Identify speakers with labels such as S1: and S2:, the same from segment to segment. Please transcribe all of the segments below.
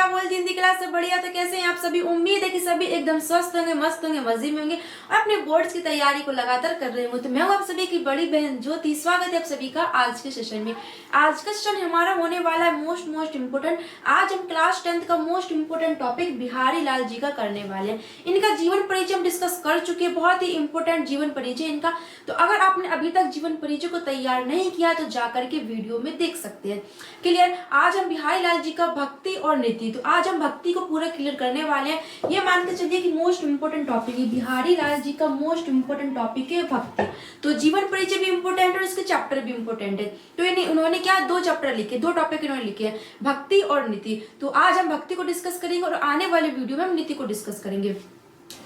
S1: क्या बोलती हिंदी क्लास से बढ़िया। तो कैसे हैं आप सभी? उम्मीद है कि सभी एकदम स्वस्थ होंगे, मस्त होंगे, मजे में होंगे और अपने बोर्ड्स की तैयारी को लगातार कर रहे होंगे। तो मैं हूं आप सभी की बड़ी बहन ज्योति। स्वागत है आप सभी का आज के सेशन में। आज का सेशन हमारा होने वाला है मोस्ट इम्पोर्टेंट। आज हम क्लास 10th का most important topic Bihari Lal ji का करने वाले हैं। इनका जीवन परिचय हम डिस्कस कर चुके हैं, बहुत ही इंपॉर्टेंट जीवन परिचय इनका। तो अगर आपने अभी तक जीवन परिचय को तैयार नहीं किया तो जाकर के वीडियो में देख सकते हैं। क्लियर। आज हम बिहारी लाल जी का भक्ति और नीति, तो आज हम भक्ति को पूरा क्लियर करने वाले हैं। ये मान के चलिए कि मोस्ट इंपोर्टेंट टॉपिक है, बिहारी लाल जी का मोस्ट इंपोर्टेंट टॉपिक है भक्ति। तो जीवन परिचय भी इंपोर्टेंट है और इसके चैप्टर भी इंपोर्टेंट है। तो उन्होंने क्या 2 चैप्टर लिखे, 2 टॉपिक इन्होंने लिखे हैं, भक्ति और नीति। तो आज हम भक्ति को डिस्कस करेंगे और आने वाले वीडियो में हम नीति को डिस्कस करेंगे।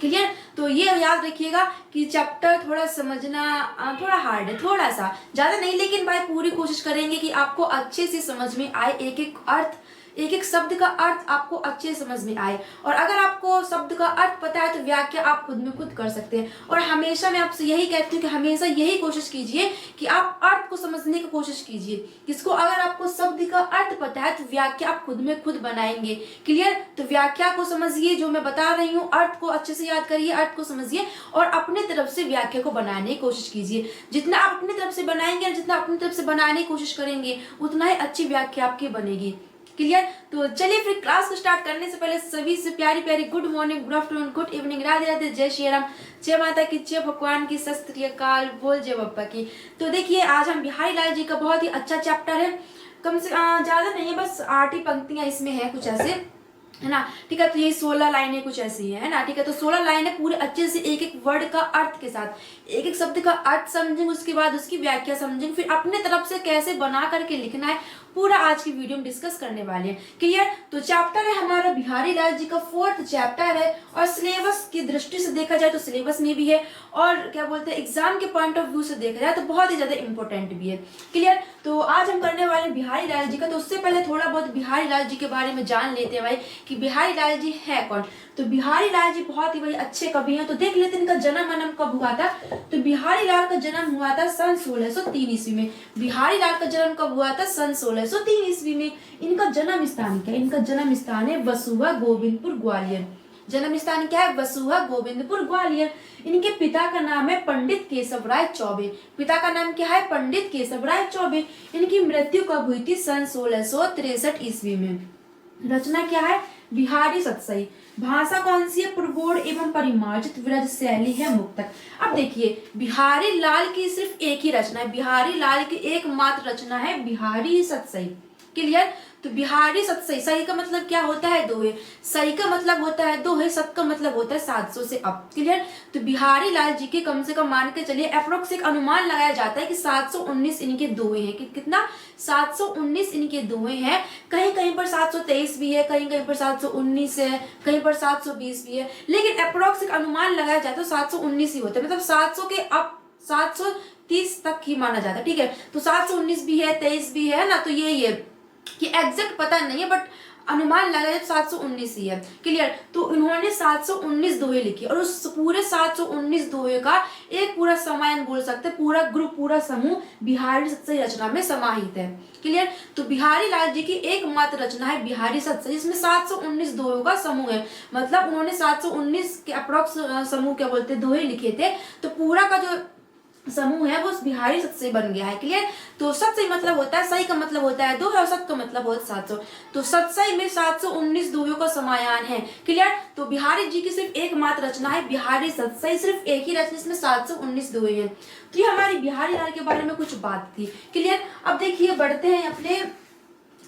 S1: क्लियर। तो ये याद रखिएगा कि चैप्टर थोड़ा समझना थोड़ा हार्ड है, थोड़ा सा ज्यादा नहीं, लेकिन भाई पूरी कोशिश करेंगे कि आपको अच्छे से समझ में आए, एक एक अर्थ, एक एक शब्द का अर्थ आपको अच्छे से समझ में आए। और अगर आपको शब्द का अर्थ पता है तो व्याख्या आप खुद में खुद कर सकते हैं। और हमेशा मैं आपसे यही कहती हूँ कि हमेशा यही कोशिश कीजिए कि आप अर्थ को समझने की कोशिश कीजिए। किसको? अगर आपको शब्द का अर्थ पता है तो व्याख्या आप खुद में खुद बनाएंगे। क्लियर। तो व्याख्या को समझिए, जो मैं बता रही हूँ, अर्थ को अच्छे से याद करिए, अर्थ को समझिए और अपने तरफ से व्याख्या को बनाने की कोशिश कीजिए। जितना आप अपनी तरफ से बनाएंगे, जितना अपनी तरफ से बनाने की कोशिश करेंगे, उतना ही अच्छी व्याख्या आपकी बनेगी। क्लियर। तो चलिए फिर क्लास को स्टार्ट करने से पहले सभी से प्यारी प्यारी good morning, good afternoon, good evening, Radhe Radhe, जय श्री राम, जय माता की, जय भगवान की, सत श्री अकाल, बोल जय बप्पा की। तो देखिए आज हम बिहारी लाल जी का बहुत ही अच्छा चैप्टर है, कम से ज्यादा नहीं है, बस 8 ही पंक्तियां इसमें है, कुछ ऐसे है ना। ठीक है। तो ये 16 लाइनें कुछ ऐसी है ना। ठीक है। तो 16 लाइनें पूरे अच्छे से एक एक वर्ड का अर्थ के साथ, एक एक शब्द का अर्थ समझेंगे, उसके बाद उसकी व्याख्या समझेंगे, फिर अपने तरफ से कैसे बना करके लिखना है, पूरा आज की वीडियो में डिस्कस करने वाले हैं। क्लियर। तो चैप्टर है हमारा बिहारी लाल जी का 4th चैप्टर है और सिलेबस की दृष्टि से देखा जाए तो सिलेबस में भी है और क्या बोलते हैं एग्जाम के पॉइंट ऑफ व्यू से देखा जाए तो बहुत ही ज्यादा इंपॉर्टेंट भी है। क्लियर। तो आज हम करने वाले हैं बिहारी लाल जी का। तो उससे पहले थोड़ा बहुत बिहारी लाल जी के बारे में जान लेते हैं भाई कि बिहारी लाल जी है कौन। तो बिहारी लाल जी बहुत ही भाई अच्छे कवि हैं। तो देख लेते हैं इनका जन्म कब हुआ था। तो बिहारी लाल का जन्म हुआ था सन 1603 ईस्वी में। बिहारी लाल का जन्म कब हुआ था? सन 1603 ईस्वी में। इनका जन्म स्थान क्या है? इनका जन्म स्थान है वसुहा गोविंदपुर ग्वालियर। जन्म स्थान क्या है? वसुहा गोविंदपुर ग्वालियर। इनके पिता का नाम है पंडित केशव राय चौबे। पिता का नाम क्या है? पंडित केशव राय चौबे। इनकी मृत्यु कब हुई थी? सन 1663 ईस्वी में। रचना क्या है? बिहारी सतसई। भाषा कौन सी है? पुरगोड़ एवं परिमार्जित विरज शैली है मुक्तक। अब देखिए बिहारी लाल की सिर्फ एक ही रचना है, बिहारी लाल की एकमात्र रचना है बिहारी सतसई। क्लियर। तो बिहारी सतसई, सही का मतलब क्या होता है? दोहे। सही का मतलब होता है दोहे, सत का मतलब होता है 700 से अप। क्लियर। तो बिहारी लाल जी के कम से कम मान के चलिए अप्रोक्स एक अनुमान लगाया जाता है कि 719 इनके दोहे हैं। कि कितना? 719 इनके दोहे हैं। कहीं कहीं पर 723 भी है, कहीं कहीं पर 719 है, कहीं पर 720 भी है, लेकिन अप्रोक्स एक अनुमान लगाया जाता है 719 ही होता है। मतलब 700 के अप 730 तक ही माना जाता है। ठीक है। तो 719 भी है, 23 भी है ना। तो यही है कि एग्जैक्ट पता नहीं है, बट अनुमान लगाया तो 719 ही है। क्लियर। तो इन्होंने 719 दोहे लिखे और उस पूरे 719 दोहे का एक पूरा समायन बोल सकते हैं, पूरा ग्रुप, पूरा समूह बिहारी सतसई रचना में समाहित है। क्लियर। तो बिहारी लाल जी की एकमात्र रचना है बिहारी सतसई, जिसमें 719 दोहों का समूह है। मतलब उन्होंने 719 के अप्रोक्स समूह क्या बोलते हैं दोहे लिखे थे। तो पूरा का जो समूह है वो बिहारी सतसई बन गया है। क्लियर। तो सतसई मतलब होता है, सही का मतलब होता है दोहे और सत का मतलब होता है 700। तो सतसई में 719 दोहों का समायान है। क्लियर। तो बिहारी जी की सिर्फ एकमात्र रचना है बिहारी सतसई, सिर्फ एक ही रचना, इसमें 719 दोहे हैं। तो ये हमारी बिहारी लाल के बारे में कुछ बात थी। क्लियर। अब देखिए बढ़ते हैं अपने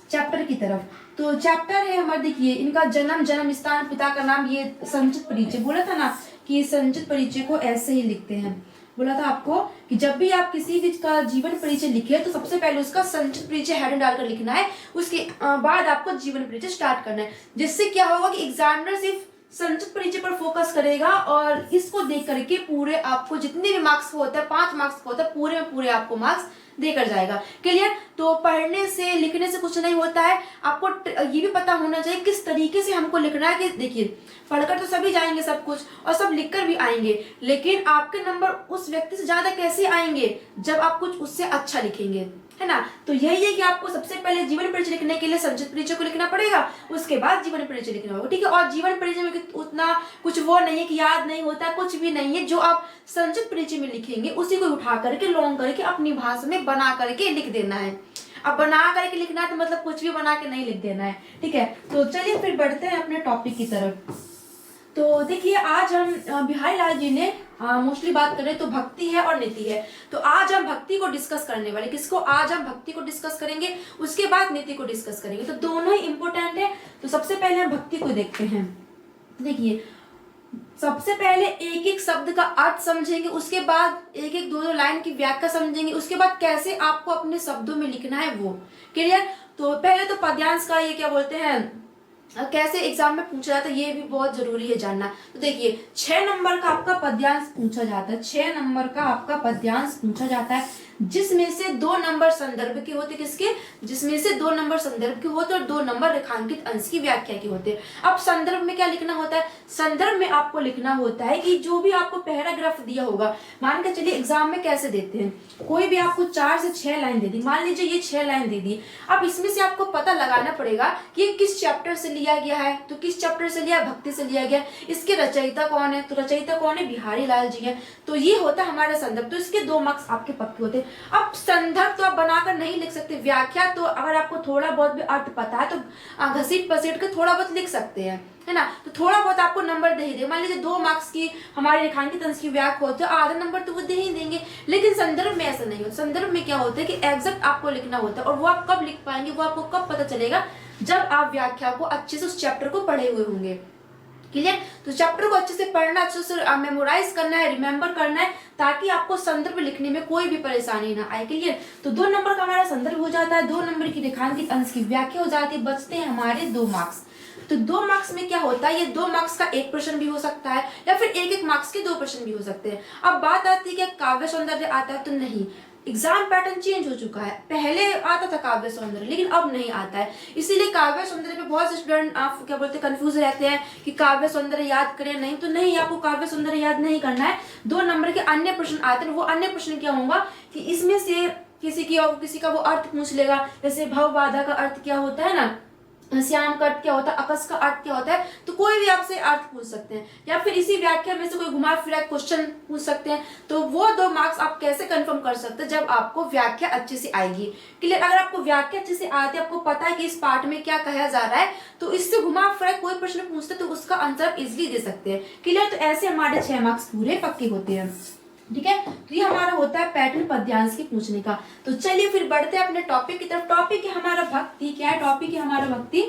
S1: चैप्टर की तरफ। तो चैप्टर है हमारे, देखिए इनका जन्म स्थान, पिता का नाम, ये संचित परिचय बोला था ना कि संचित परिचय को ऐसे ही लिखते हैं। बोला था आपको कि जब भी आप किसी भी का जीवन परिचय लिखे तो सबसे पहले उसका संचित परिचय हेड डालकर लिखना है, उसके बाद आपको जीवन परिचय स्टार्ट करना है। जिससे क्या होगा कि एग्जामिनर सिर्फ संचित परिचय पर फोकस करेगा और इसको देख करके पूरे आपको जितने भी मार्क्स को होता है, 5 मार्क्स को होता है, पूरे में पूरे आपको मार्क्स देकर जाएगा। क्लियर। तो पढ़ने से लिखने से कुछ नहीं होता है, आपको ये भी पता होना चाहिए किस तरीके से हमको लिखना है। कि देखिए पढ़कर तो सभी जाएंगे सब कुछ और सब लिखकर भी आएंगे, लेकिन आपके नंबर उस व्यक्ति से ज्यादा कैसे आएंगे? जब आप कुछ उससे अच्छा लिखेंगे। है ना। तो यही है कि आपको सबसे पहले जीवन परिचय लिखने के लिए संचित परिचय को लिखना पड़ेगा, उसके बाद जीवन परिचय लिखना होगा, ठीक है। और जीवन परिचय में उतना कुछ वो नहीं है कि याद नहीं होता, कुछ भी नहीं है। जो आप संचित परिचय में लिखेंगे उसी को उठा करके लॉन्ग करके अपनी भाषा में बना करके लिख देना है। अब बना करके लिखना है तो मतलब कुछ भी बना के नहीं लिख देना है, ठीक है। तो चलिए फिर बढ़ते हैं अपने टॉपिक की तरफ। तो देखिए आज हम बिहारी लाल जी ने मोस्टली बात करें तो भक्ति है और नीति है। तो आज हम भक्ति को डिस्कस करने वाले, किसको, आज हम भक्ति को डिस्कस करेंगे, उसके बाद नीति को डिस्कस करेंगे। तो दोनों ही इंपॉर्टेंट है। तो सबसे पहले हम भक्ति को देखते हैं। देखिए सबसे पहले एक एक शब्द का अर्थ समझेंगे, उसके बाद एक एक दो दो लाइन की व्याख्या समझेंगे, उसके बाद कैसे आपको अपने शब्दों में लिखना है वो क्लियर। तो पहले तो पद्यांश का ये क्या बोलते हैं, कैसे एग्जाम में पूछा जाता है, ये भी बहुत जरूरी है जानना। तो देखिए 6 नंबर का आपका पद्यांश पूछा जाता है, 6 नंबर का आपका पद्यांश पूछा जाता है, जिसमें से 2 नंबर संदर्भ के होते, किसके, जिसमें से 2 नंबर संदर्भ के होते और 2 नंबर रेखांकित अंश की व्याख्या के होते। अब संदर्भ में क्या लिखना होता है, संदर्भ में आपको लिखना होता है कि जो भी आपको पैराग्राफ दिया होगा, मान के चलिए एग्जाम में कैसे देते हैं, कोई भी आपको 4 से 6 लाइन दे दी, मान लीजिए ये 6 लाइन दे दी। अब इसमें से आपको पता लगाना पड़ेगा कि ये किस चैप्टर से लिया गया है। तो किस चैप्टर से लिया, भक्ति से लिया गया। इसके रचयिता कौन है, तो रचयिता कौन है, बिहारी लाल जी है। तो ये होता है हमारा संदर्भ। तो इसके 2 मार्क्स आपके पक्के होते हैं। अब संदर्भ तो आप बनाकर नहीं लिख सकते, व्याख्या तो अगर आपको थोड़ा बहुत भी अर्थ पता है तो घसीट पसीट कर थोड़ा बहुत लिख सकते हैं, है ना। तो थोड़ा बहुत आपको नंबर दे ही दे, मान लीजिए 2 मार्क्स की हमारे रेखांकित अंश की व्याख्या होती है, आधा नंबर तो वो दे ही देंगे। लेकिन संदर्भ में ऐसा नहीं होता। संदर्भ में क्या होता है कि एग्जैक्ट आपको लिखना होता है, और वो आप कब लिख पाएंगे, वो आपको कब पता चलेगा, जब आप व्याख्या को अच्छे से उस चैप्टर को पढ़े हुए होंगे, क्लियर। तो चैप्टर को अच्छे से पढ़ना, अच्छे से मेमोराइज करना है, रिमेम्बर करना है, ताकि आपको संदर्भ लिखने में कोई भी परेशानी ना आए, क्लियर। तो 2 नंबर का हमारा संदर्भ हो जाता है, 2 नंबर की रेखांकित अंश की व्याख्या हो जाती है, बचते हैं हमारे 2 मार्क्स। तो 2 मार्क्स में क्या होता है, ये 2 मार्क्स का एक प्रश्न भी हो सकता है, या फिर एक मार्क्स के 2 प्रश्न भी हो सकते हैं। अब बात आती है कि काव्य सौंदर्य आता है, तो नहीं, एग्जाम पैटर्न चेंज हो चुका है। पहले आता था काव्य सौंदर्य, लेकिन अब नहीं आता है। इसीलिए काव्य सौंदर्य पे बहुत से स्टूडेंट आप क्या बोलते हैं, कंफ्यूज रहते हैं कि काव्य सौंदर्य याद करें, नहीं तो नहीं, आपको काव्य सौंदर्य याद नहीं करना है। 2 नंबर के अन्य प्रश्न आते हैं, वो अन्य प्रश्न क्या होगा कि इसमें से किसी का वो अर्थ पूछ लेगा, जैसे भव बाधा का अर्थ क्या होता है ना, श्याम का अर्थ क्या होता है, अकस का अर्थ क्या होता है। तो कोई भी आपसे अर्थ पूछ सकते हैं, या फिर इसी व्याख्या में से कोई घुमा फिरा क्वेश्चन पूछ सकते हैं। तो वो 2 मार्क्स आप कैसे कंफर्म कर सकते हैं, जब आपको व्याख्या अच्छे से आएगी, क्लियर। अगर आपको व्याख्या अच्छे से आती है, आपको पता है कि इस पार्ट में क्या कहा जा रहा है, तो इससे घुमा फिरा कोई प्रश्न पूछते तो उसका आंसर आप इजिली दे सकते हैं, क्लियर। तो ऐसे हमारे 6 मार्क्स पूरे पक्के होते हैं, ठीक है। तो ये हमारा होता है पैटर्न पद्यांश के पूछने का। तो चलिए फिर बढ़ते हैं अपने टॉपिक की तरफ। टॉपिक है हमारा भक्ति, क्या है टॉपिक है हमारा भक्ति,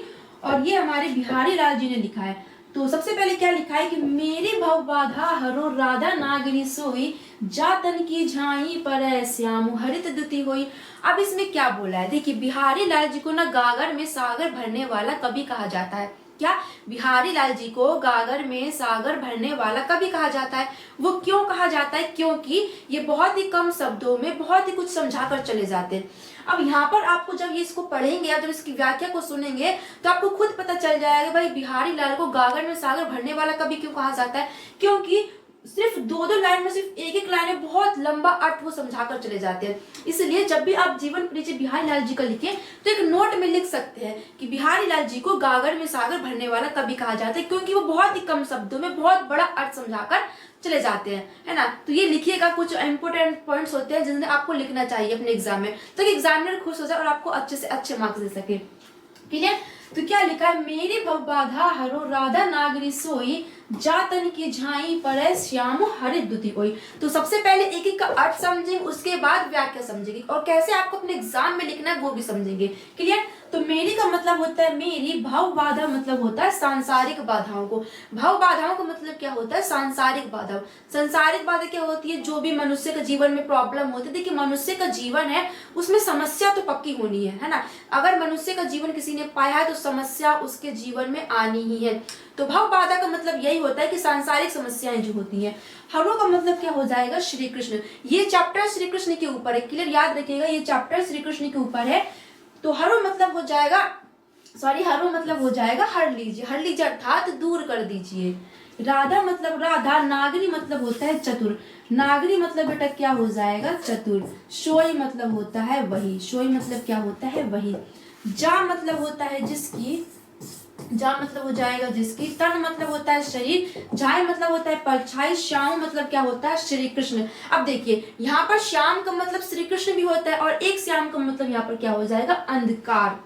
S1: और ये हमारे बिहारी लाल जी ने लिखा है। तो सबसे पहले क्या लिखा है कि मेरी भव बाधा हरो राधा नागरी सोई, जातन की झाई पर श्याम हरित दुति होई। अब इसमें क्या बोला है, देखिए बिहारी लाल जी को ना गागर में सागर भरने वाला कवि कहा जाता है। क्या, बिहारी लाल जी को गागर में सागर भरने वाला कवि कहा जाता है। वो क्यों कहा जाता है, क्योंकि ये बहुत ही कम शब्दों में बहुत ही कुछ समझा कर चले जाते हैं। अब यहाँ पर आपको जब ये इसको पढ़ेंगे या जब इसकी व्याख्या को सुनेंगे तो आपको खुद पता चल जाएगा भाई बिहारी लाल को गागर में सागर भरने वाला कवि क्यों कहा जाता है। क्योंकि सिर्फ 2-2 लाइन में, सिर्फ एक लाइन में बहुत लंबा अर्थ वो समझा कर चले जाते हैं। इसलिए जब भी आप जीवन परिचय बिहारी लाल जी का लिखें तो एक नोट में लिख सकते हैं कि बिहारी लाल जी को गागर में सागर भरने वाला कवि कहा जाता है, क्योंकि वो बहुत ही कम शब्दों में बहुत बड़ा अर्थ समझाकर चले जाते हैं, है ना। तो ये लिखिएगा, कुछ इंपोर्टेंट पॉइंट्स होते हैं जिन्हें आपको लिखना चाहिए अपने एग्जाम में, ताकि एग्जामिनर खुश हो जाए और आपको अच्छे से अच्छे मार्क्स दे सके, क्लियर। तो क्या लिखा है, मेरी भव बाधा हरो राधा नागरी सोई, जातन की झाई पर श्याम हरित दुति होई। तो सबसे पहले एक एक का अर्थ समझेंगे, उसके बाद व्याख्या समझेंगे, और कैसे आपको अपने एग्जाम में लिखना है वो भी समझेंगे, क्लियर। तो मेरी का मतलब होता है मेरी, भव बाधा मतलब होता है सांसारिक बाधाओं को। भव बाधाओं का मतलब क्या होता है, सांसारिक बाधा। सांसारिक बाधा क्या होती है, जो भी मनुष्य के जीवन में प्रॉब्लम होती है। देखिए मनुष्य का जीवन है, उसमें समस्या तो पक्की होनी है ना। अगर मनुष्य का जीवन किसी ने पाया है तो समस्या उसके जीवन में आनी ही है। तो भव बाधा का मतलब यही होता है कि सांसारिक समस्याएं जो होती हैं। हरो का मतलब क्या हो जाएगा, श्री कृष्ण। ये चैप्टर श्री कृष्ण के ऊपर है, क्लियर, याद रखिएगा ये चैप्टर श्री कृष्ण के ऊपर है। तो हरो मतलब हो जाएगा, हरो मतलब हो जाएगा हर लीजिए, हर लीजिए अर्थात दूर कर दीजिए, राधा मतलब राधा, नागरी मतलब होता है चतुर, नागरी मतलब बेटा क्या हो जाएगा चतुर, सोई मतलब होता है वही, सोई मतलब क्या होता है वही, जा मतलब होता है जिसकी, जा मतलब हो जाएगा जिसकी, तन मतलब होता है शरीर, झाई मतलब होता है परछाई, श्याम मतलब क्या होता है श्री कृष्ण। अब देखिए यहाँ पर श्याम का मतलब श्री कृष्ण भी होता है और एक श्याम का मतलब यहाँ पर क्या हो जाएगा अंधकार।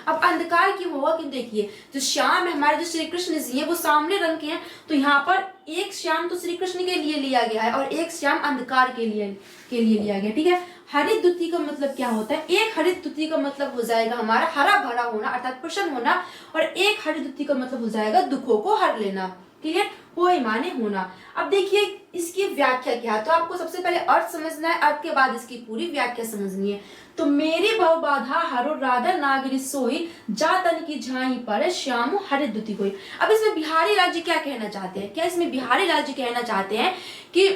S1: अब अंधकार क्यों होगा कि देखिए जो श्याम है हमारे, जो श्री कृष्ण जी है वो सामने रंग के हैं, तो यहाँ पर एक श्याम तो श्री कृष्ण के लिए लिया गया है और एक श्याम अंधकार के लिए लिया गया, ठीक है। हरित द्युति का मतलब क्या होता है, एक हरित द्युति का मतलब हो जाएगा हमारा हरा भरा होना अर्थात प्रसन्न होना, और एक हरित द्युति का मतलब हो जाएगा दुखों को हर लेना, क्लियर, होय माने होना। अब देखिए इसकी व्याख्या क्या है, तो आपको सबसे पहले अर्थ समझना है, अर्थ के बाद इसकी पूरी व्याख्या समझनी है। तो मेरी भव बाधा हरो राधा नागरी सोई, जा तन की झाई पर श्याम हरित द्युति कोई। अब इसमें बिहारी राज्य क्या कहना चाहते हैं, क्या इसमें बिहारी राज्य कहना चाहते हैं कि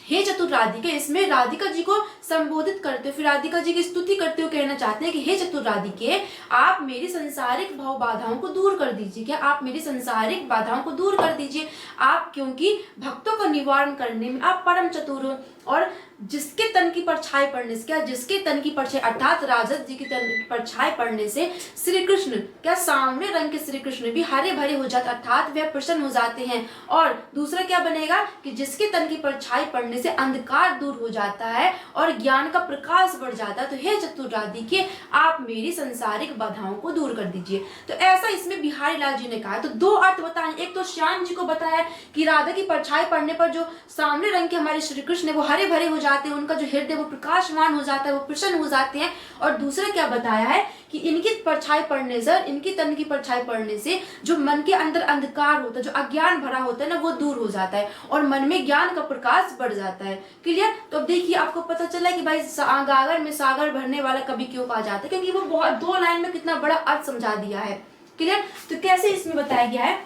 S1: हे चतुर राधिका, इसमें राधिका जी को संबोधित करते हुए, फिर राधिका जी की स्तुति करते हुए कहना चाहते हैं कि हे चतुर राधिके, आप मेरी संसारिक भाव बाधाओं को दूर कर दीजिए, क्या आप मेरी संसारिक बाधाओं को दूर कर दीजिए, आप क्योंकि भक्तों का निवारण करने में आप परम चतुर हो। और जिसके तन की परछाई पड़ने से, क्या जिसके तन की परछाई अर्थात राजत जी की तन की परछाई पड़ने से श्री कृष्ण, क्या सामने रंग के श्री कृष्ण भी हरे भरे हो जाते अर्थात वे प्रसन्न हो जाते हैं। और दूसरा क्या बनेगा कि जिसके तन की परछाई पड़ने से अंधकार दूर हो जाता है और ज्ञान का प्रकाश बढ़ जाता है। तो हे चतुर राधिके, आप मेरी संसारिक बाधाओं को दूर कर दीजिए। तो ऐसा इसमें बिहारी लाल जी ने कहा। तो दो अर्थ बताए, एक तो श्याम जी को बताया कि राधा की परछाई पड़ने पर जो सामने रंग के हमारे श्री कृष्ण है वो हरे भरे हो जाते हैं, उनका जो हृदय वो प्रकाशमान हो जाता है, वो प्रसन्न हो जाते हैं। और दूसरा क्या बताया है कि इनकी परछाई पड़ने से, इनकी तन की परछाई पड़ने से जो मन के अंदर अंधकार होता है, जो अज्ञान भरा होता है ना, वो दूर हो जाता है और मन में ज्ञान का प्रकाश बढ़ जाता है, क्लियर। तो अब देखिए आपको पता चला कि भाई गागर में सागर भरने वाला कवि क्यों कहा जाता है, क्योंकि वो बहुत दो लाइन में कितना बड़ा अर्थ समझा दिया है, क्लियर। तो कैसे इसमें बताया गया है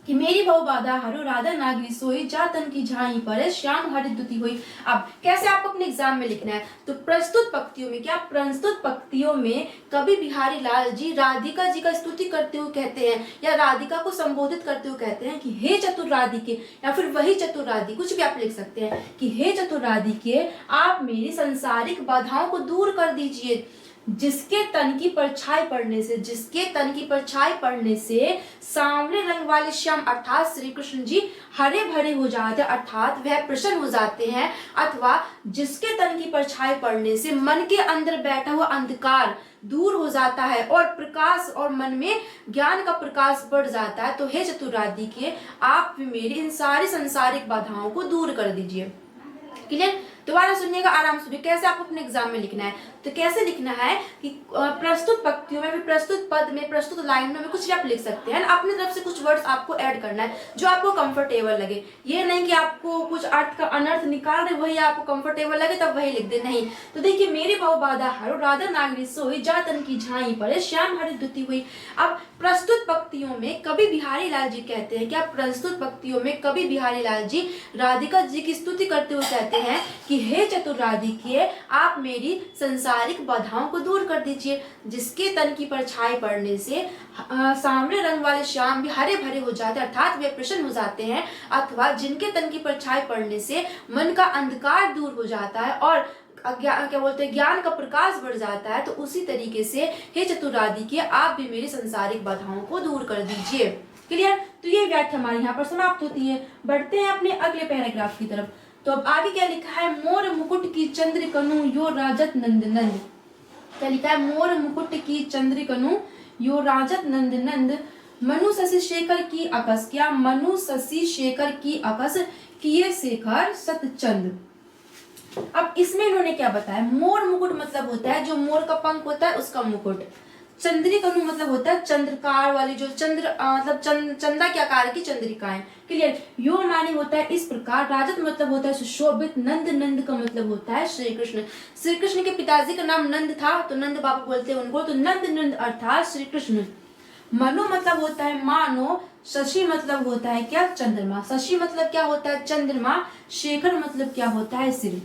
S1: कि मेरी भव बाधा हरो राधा नागरी सोई, जा तन की झाई पर श्याम हरित द्युति हुई। अब कैसे आपको अपने एग्जाम में लिखना है, तो प्रस्तुत पंक्तियों में, क्या प्रस्तुत पंक्तियों में कवि बिहारी लाल जी राधिका जी का स्तुति करते हुए कहते हैं या राधिका को संबोधित करते हुए कहते हैं कि हे चतुर राधिके, या फिर वही चतुर राधि, कुछ भी आप लिख सकते हैं कि हे चतुर राधिके, आप मेरी संसारिक बाधाओं को दूर कर दीजिए, जिसके तन की परछाई पड़ने से, जिसके तन की परछाई पड़ने से सामने रंग वाले श्याम अर्थात श्री कृष्ण जी हरे भरे हो जाते हैं अर्थात वह प्रसन्न हो जाते हैं, अथवा जिसके तन की परछाई पड़ने से मन के अंदर बैठा हुआ अंधकार दूर हो जाता है और प्रकाश और मन में ज्ञान का प्रकाश बढ़ जाता है। तो हे चतुर राधिके, आप मेरी इन सारी संसारिक बाधाओं को दूर कर दीजिए, क्लियर। दोबारा सुनिएगा, आराम से, कैसे आपको अपने एग्जाम में लिखना है। तो कैसे लिखना है कि प्रस्तुत पंक्तियों में, प्रस्तुत पद में, प्रस्तुत लाइनों में कुछ भी आप लिख सकते हैं, अपनी तरफ से कुछ वर्ड्स आपको ऐड करना है जो आपको कंफर्टेबल लगे। ये नहीं कि आपको कुछ अर्थ का अनर्थ निकाल रहे वही आपको कंफर्टेबल लगे तब वही लिख दे, नहीं। तो देखिए मेरी भव बाधा हरो राधा नागरी सोई, जा तन की झाई पर श्याम हरित द्युति हुई। अब प्रस्तुत पंक्तियों में कवि बिहारी लाल जी कहते हैं, क्या प्रस्तुत पंक्तियों में कवि बिहारी लाल जी राधिका जी की स्तुति करते हुए कहते हैं कि हे चतुर राधिके, आप मेरी संसारिक बाधाओं को दूर कर दीजिए, जिसके तन की परछाई पड़ने से सामने रंग वाले श्याम भी हरे भरे हो जाते हैं अर्थात वे प्रसन्न हो जाते हैं, अथवा जिनके तन की परछाई पड़ने से मन का अंधकार दूर हो जाता है और क्या बोलते हैं ज्ञान का प्रकाश बढ़ जाता है। तो उसी तरीके से हे चतुर राधिके, आप भी मेरी संसारिक बाधाओं को दूर कर दीजिए, क्लियर। तो ये व्याख्या हमारी यहाँ पर समाप्त होती है। बढ़ते हैं अपने अगले पैराग्राफ की तरफ। तो अब आगे क्या लिखा है, मोर मुकुट की चंद्रिकनु यो राजत नंद नंद। क्या लिखा है, मोर मुकुट की चंद्रिकनु यो राजत नंद नंद, मनु शशि शेखर की अकस, क्या मनु शशि शेखर की अकस, किए शेखर सतचंद। अब इसमें इन्होंने क्या बताया, मोर मुकुट मतलब होता है जो मोर का पंख होता है उसका मुकुट, चंद्रिकनु मतलब होता है चंद्रकार वाली, जो चंद्र मतलब चंदा के आकार की चंद्रिकाएं, क्लियर। यो माने होता है इस प्रकार, राजत मतलब होता है सुशोभित, नंद नंद का मतलब होता है श्री कृष्ण। श्री कृष्ण के पिताजी का नाम नंद था तो नंद बाबा बोलते हैं उनको, तो नंद नंद अर्थात श्री कृष्ण। मनु मतलब होता है मानो, शशि मतलब होता है क्या चंद्रमा, शशि मतलब क्या होता है चंद्रमा, शेखर मतलब क्या होता है सिर,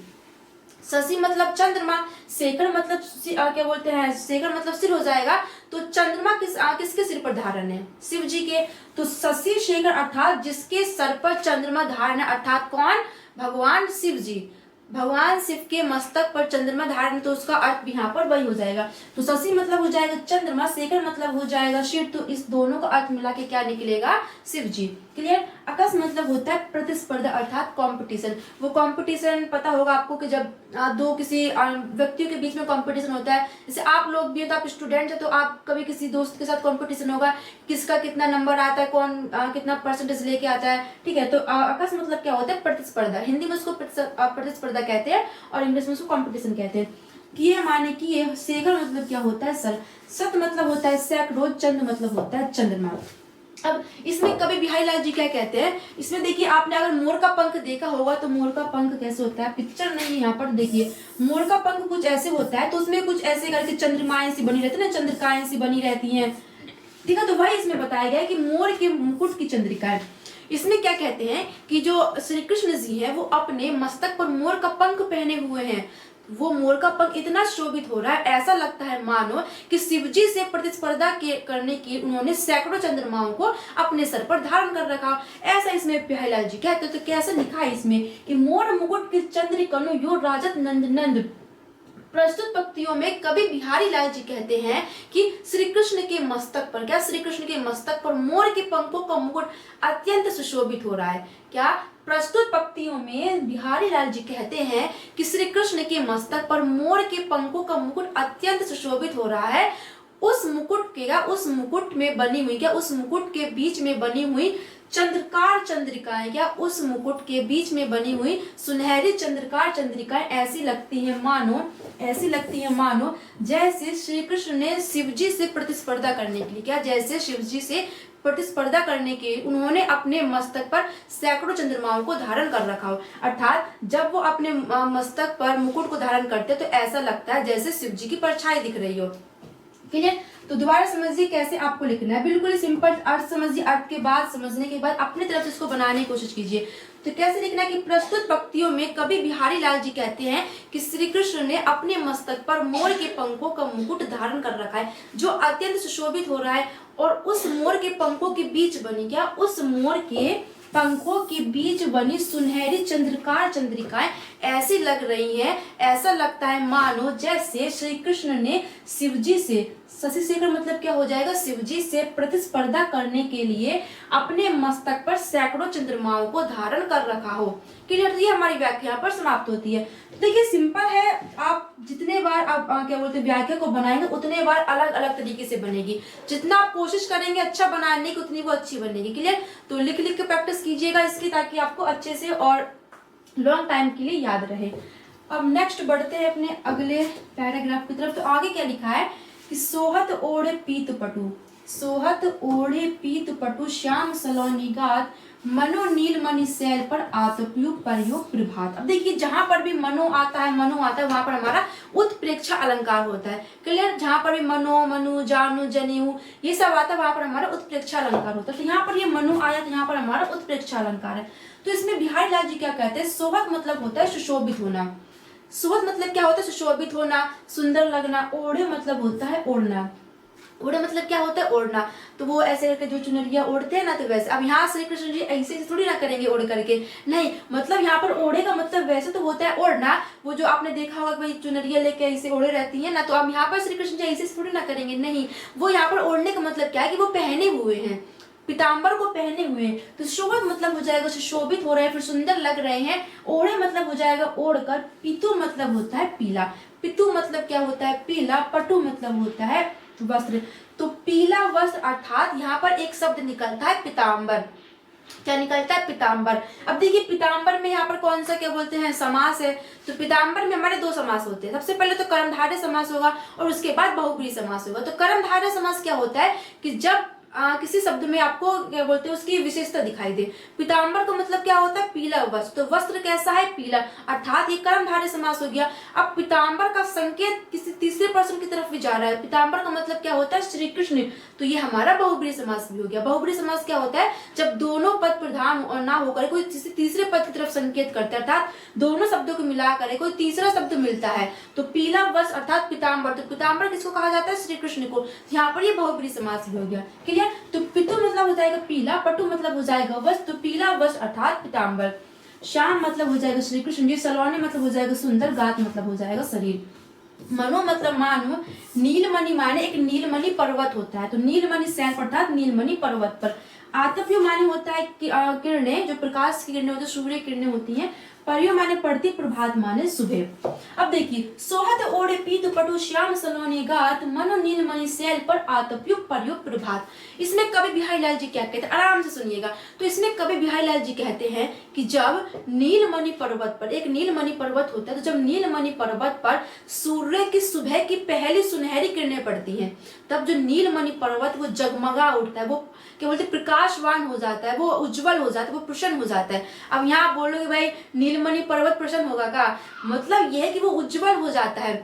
S1: शशि मतलब चंद्रमा, शेखर मतलब क्या बोलते हैं, शेखर मतलब सिर हो जाएगा। तो चंद्रमा किसके सिर पर धारण है, शिव जी के। तो शशि शेखर अर्थात जिसके सर पर चंद्रमा धारण है, अर्थात कौन, भगवान शिव जी। भगवान शिव के मस्तक पर चंद्रमा धारण, तो उसका अर्थ भी यहाँ पर वही हो जाएगा। तो शशि मतलब हो जाएगा चंद्रमा, शेखर मतलब हो जाएगा शिव। तो इस दोनों का अर्थ मिला के क्या निकलेगा, शिव जी। क्लियर। आकाश मतलब होता है प्रतिस्पर्धा अर्थात कंपटीशन। वो कंपटीशन पता होगा आपको कि जब दो किसी व्यक्तियों के बीच में कंपटीशन होता है, जैसे आप लोग भी हो तो आप स्टूडेंट है, तो आप कभी किसी दोस्त के साथ कंपटीशन होगा, किसका कितना नंबर आता है, कौन कितना परसेंटेज लेके आता है, ठीक है। तो आकाश मतलब क्या होता है, प्रतिस्पर्धा। हिंदी में उसको प्रतिस्पर्धा कहते हैं और इंग्लिश में उसको कंपटीशन कहते हैं। किए माने किए, शेखर मतलब क्या होता है, सर। सत मतलब होता है सैकड़ों, चंद्र मतलब होता है चंद्रमा। अब इसमें कवि बिहारी लाल जी क्या कहते हैं, इसमें देखिए आपने अगर मोर का पंख देखा होगा तो मोर का पंख कैसे होता है, पिक्चर नहीं है यहाँ पर, देखिए मोर का पंख कुछ ऐसे होता है, तो उसमें कुछ ऐसे करके चंद्रमाएं सी बनी रहती है ना, चंद्रिकाएं सी बनी रहती हैं, ठीक है। तो वही इसमें बताया गया है कि मोर के मुकुट की चंद्रिका है। इसमें क्या कहते हैं कि जो श्री कृष्ण जी है वो अपने मस्तक पर मोर का पंख पहने हुए हैं। वो मोर का पंख इतना शोभित हो रहा है, ऐसा लगता है मानो कि शिवजी से प्रतिस्पर्धा करने की उन्होंने सैकड़ों चंद्रमाओं को अपने सर पर धारण कर रखा। ऐसा इसमें बिहारीलाल जी कहते हैं। तो कैसा लिखा है इसमें कि मोर मुकुट की चंद्रिकनु यो राजत नंद नंद। प्रस्तुत पंक्तियों में कवि बिहारी लाल जी कहते हैं कि श्री कृष्ण के मस्तक पर, क्या श्री कृष्ण के मस्तक पर मोर के पंखों का मुकुट अत्यंत सुशोभित हो रहा है। क्या प्रस्तुत पंक्तियों में बिहारी लाल जी कहते हैं कि श्री कृष्ण के मस्तक पर मोर के पंखों का मुकुट अत्यंत सुशोभित हो रहा है। उस मुकुट में बनी हुई, क्या उस मुकुट के बीच में बनी हुई चंद्रकार चंद्रिकाएं, क्या उस मुकुट के बीच में बनी हुई सुनहरी चंद्रकार चंद्रिकाएं ऐसी लगती हैं मानो जैसे श्री कृष्ण ने शिवजी से प्रतिस्पर्धा करने के लिए, क्या जैसे शिवजी से प्रतिस्पर्धा करने के उन्होंने अपने मस्तक पर सैकड़ों चंद्रमाओं को धारण कर रखा हो। अर्थात जब वो अपने मस्तक पर मुकुट को धारण करते तो ऐसा लगता है जैसे शिवजी की परछाई दिख रही हो। क्लियर। तो दोबारा समझिए कैसे आपको लिखना है, बिल्कुल सिंपल अर्थ समझिए, अर्थ के बाद समझने के बाद अपनी तरफ से इसको बनाने की कोशिश कीजिए। तो कैसे लिखना है कि प्रस्तुत पंक्तियों में कवि बिहारी लाल जी कहते हैं कि श्री कृष्ण ने अपने मस्तक पर मोर के पंखों का मुकुट धारण कर रखा है जो अत्यंत सुशोभित हो रहा है, और उस मोर के पंखों के बीच बनी, क्या उस मोर के पंखों के बीच बनी सुनहरी चंद्रकार चंद्रिकाएं ऐसी लग रही हैं, ऐसा लगता है मानो जैसे श्री कृष्ण ने शिवजी से, शशि शेखर मतलब क्या हो जाएगा, शिवजी से प्रतिस्पर्धा करने के लिए अपने मस्तक पर सैकड़ों चंद्रमाओं को धारण कर रखा हो। क्लियर। ये हमारी व्याख्या पर समाप्त होती है। तो देखिए सिंपल है, आप जितने बार आप क्या बोलते हैं व्याख्या को बनाएंगे उतने बार अलग अलग तरीके से बनेगी। जितना आप कोशिश करेंगे अच्छा बनाने की उतनी वो अच्छी बनेगी। क्लियर। तो लिख लिख के प्रैक्टिस कीजिएगा इसकी, ताकि आपको अच्छे से और लॉन्ग टाइम के लिए याद रहे। अब नेक्स्ट बढ़ते हैं अपने अगले पैराग्राफ की तरफ। तो आगे क्या लिखा है कि सोहत ओढ़े पीत पटु, सोहत ओढ़े पीत पटु श्याम सलोनी गात मनो नील मणि शैल पर आतपयुग प्रयोग प्रभात। अब देखिए जहां पर भी मनो आता है वहां पर हमारा उत्प्रेक्षा अलंकार होता है। क्लियर। जहां पर भी मनो मनु जानु जनेऊ ये सब आता है वहां पर हमारा उत्प्रेक्षा अलंकार होता है। तो यहाँ पर ये मनु आया तो यहाँ पर हमारा उत्प्रेक्षा अलंकार है। तो इसमें बिहारी लाल जी क्या कहते हैं, सोहत मतलब होता है सुशोभित होना। सोहत मतलब क्या होता है, सुशोभित होना, सुंदर लगना। ओढ़े मतलब होता है ओढ़ना। ओढ़े मतलब क्या होता है, ओढ़ना। तो वो ऐसे करके जो चुनरिया ओढ़ते हैं ना, तो वैसे अब यहाँ श्री कृष्ण जी ऐसे थोड़ी ना करेंगे ओढ़ करके, नहीं, मतलब यहाँ पर ओढ़े का मतलब वैसे तो होता है ओढ़ना। वो जो आपने देखा होगा भाई चुनरिया लेके ऐसे ओढ़े रहती है ना, तो अब यहाँ पर श्री कृष्ण जी ऐसे थोड़ी ना करेंगे, नहीं। वो यहाँ पर ओढ़ने का मतलब क्या है कि वो पहने हुए हैं, पीताम्बर को पहने हुए हैं। तो शोभित मतलब हो जाएगा सुशोभित हो रहे हैं, फिर सुंदर लग रहे हैं। ओढ़े मतलब हो जाएगा ओढ़कर। पितु मतलब होता है पीला। पितु मतलब क्या होता है, पीला। पटु मतलब होता है वस्त्र। तो पीला वस्त्र अर्थात यहाँ पर एक शब्द निकलता है पीताम्बर। क्या निकलता है, पीताम्बर। अब देखिए पीताम्बर में यहाँ पर कौन सा क्या बोलते हैं समास है। तो पीताम्बर में हमारे दो समास होते हैं। सबसे पहले तो कर्मधारय समास होगा और उसके बाद बहुब्रीहि समास होगा। तो कर्मधारय समास क्या होता है कि जब किसी शब्द में आपको क्या बोलते हैं उसकी विशेषता दिखाई दे। पीताम्बर का मतलब क्या होता है? पीला वस्त्र। तो वस्त्र कैसा है? पीला, अर्थात ये कर्मधारय समास हो गया। अब पीताम्बर का संकेत किसी तीसरे पर्सन की तरफ भी जा रहा है। पीताम्बर का मतलब क्या होता है? श्री कृष्ण। तो ये हमारा बहुब्रीहि समास भी हो गया। बहुब्रीहि समास क्या होता है? जब दोनों पद प्रधान ना होकर कोई किसी तीसरे पद की तरफ संकेत करते हैं, अर्थात दोनों शब्दों को मिलाकर कोई तीसरा शब्द मिलता है। तो पीला वस्त्र अर्थात पीताम्बर, तो पीताम्बर किसको कहा जाता है? श्री कृष्ण को। यहाँ पर ये बहुब्रीहि समास भी हो गया। क्लियर? तो पितु मतलब हो जाएगा पीला, पटु मतलब हो जाएगा वस्त्र, तो पीला वस्त्र अर्थात पीताम्बर। श्याम मतलब हो जाएगा श्री कृष्ण जी। सलोने मतलब हो जाएगा सुंदर। गात मतलब हो जाएगा शरीर। मनो मतलब मानो। नीलमणि माने एक नीलमणि पर्वत होता है, तो नीलमणि शैल अर्थात नीलमणि पर्वत पर। आतप्य माने होता है किरणें, जो प्रकाश की किरणें होती है, सूर्य किरणें होती हैं। पर्यो माने पड़ती, प्रभात माने सुबह। अब देखिए, सोहत ओढ़े पीत पटु श्याम सलोने गात, मनो नीलमणि शैल पर आतप्यो पर्यो प्रभात। इसमें कवि बिहारी लाल जी क्या कहते हैं, आराम से सुनिएगा। तो इसमें कवि बिहारी लाल जी कहते हैं कि जब नीलमणि पर्वत पर, एक नीलमणि पर्वत होता है, तो जब नीलमणि पर्वत पर सूर्य की सुबह की पहली सुनहरी किरणें पड़ती हैं, तब जो नीलमणि पर्वत वो जगमगा उठता है, वो क्या बोलते प्रकाशवान हो जाता है, वो उज्जवल हो जाता है, वो प्रसन्न हो जाता है। अब यहाँ आप बोलोगे भाई नीलमणि पर्वत प्रसन्न होगा का? मतलब यह है कि वो उज्जवल हो जाता है।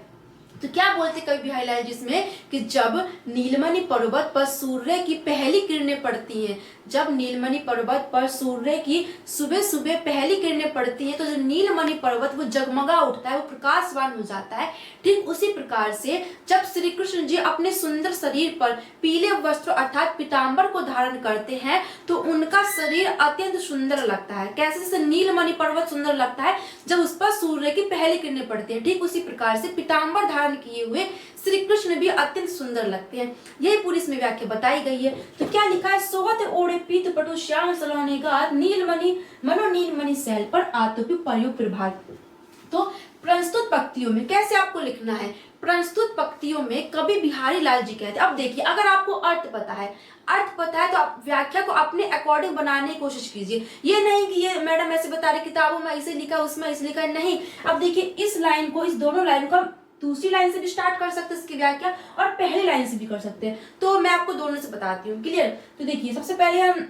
S1: तो क्या बोलते कवि बिहारी लाल जिसमें कि जब नीलमणि पर्वत पर सूर्य की पहली किरणें पड़ती हैं, जब नीलमणि पर्वत पर सूर्य की सुबह सुबह पहली किरणें पड़ती हैं, तो जो नीलमणि पर्वत वो जगमगा उठता है, वो प्रकाशवान हो जाता है। ठीक उसी प्रकार से जब श्री कृष्ण जी अपने सुंदर शरीर पर पीले वस्त्र अर्थात पीताम्बर को धारण करते हैं, तो उनका शरीर अत्यंत सुंदर लगता है। कैसे? जैसे नीलमणि पर्वत सुंदर लगता है जब उस पर सूर्य की पहली किरणें पड़ती हैं, ठीक उसी प्रकार से पीताम्बर धारण किए हुए श्री कृष्ण भी अत्यंत सुंदर लगते हैं। यही पूरी इसमें व्याख्या बताई गई है। तो क्या लिखा है? सोहत ओढ़े पीत पटु श्याम सलोने गात, नीलमणि मनो नीलमणि शैल पर आतप्य पर्यो प्रभात। तो प्रस्तुत पंक्तियों में कैसे आपको लिखना है? प्रस्तुत पंक्तियों में कवि बिहारी लाल जी कहते हैं। अब देखिए, अगर आपको अर्थ पता है तो आप व्याख्या को अपने अकॉर्डिंग बनाने की कोशिश कीजिए। ये नहीं कि ये मैडम ऐसे बता रही किताबों में इसे लिखा उसमें इसे लिखा, नहीं। अब देखिए, इस लाइन को, इस दोनों लाइन को दूसरी लाइन से भी स्टार्ट कर सकते हैं इसकी व्याख्या, और पहली लाइन से भी कर सकते हैं। तो मैं आपको दोनों से बताती हूँ। क्लियर? तो देखिए, सबसे पहले हम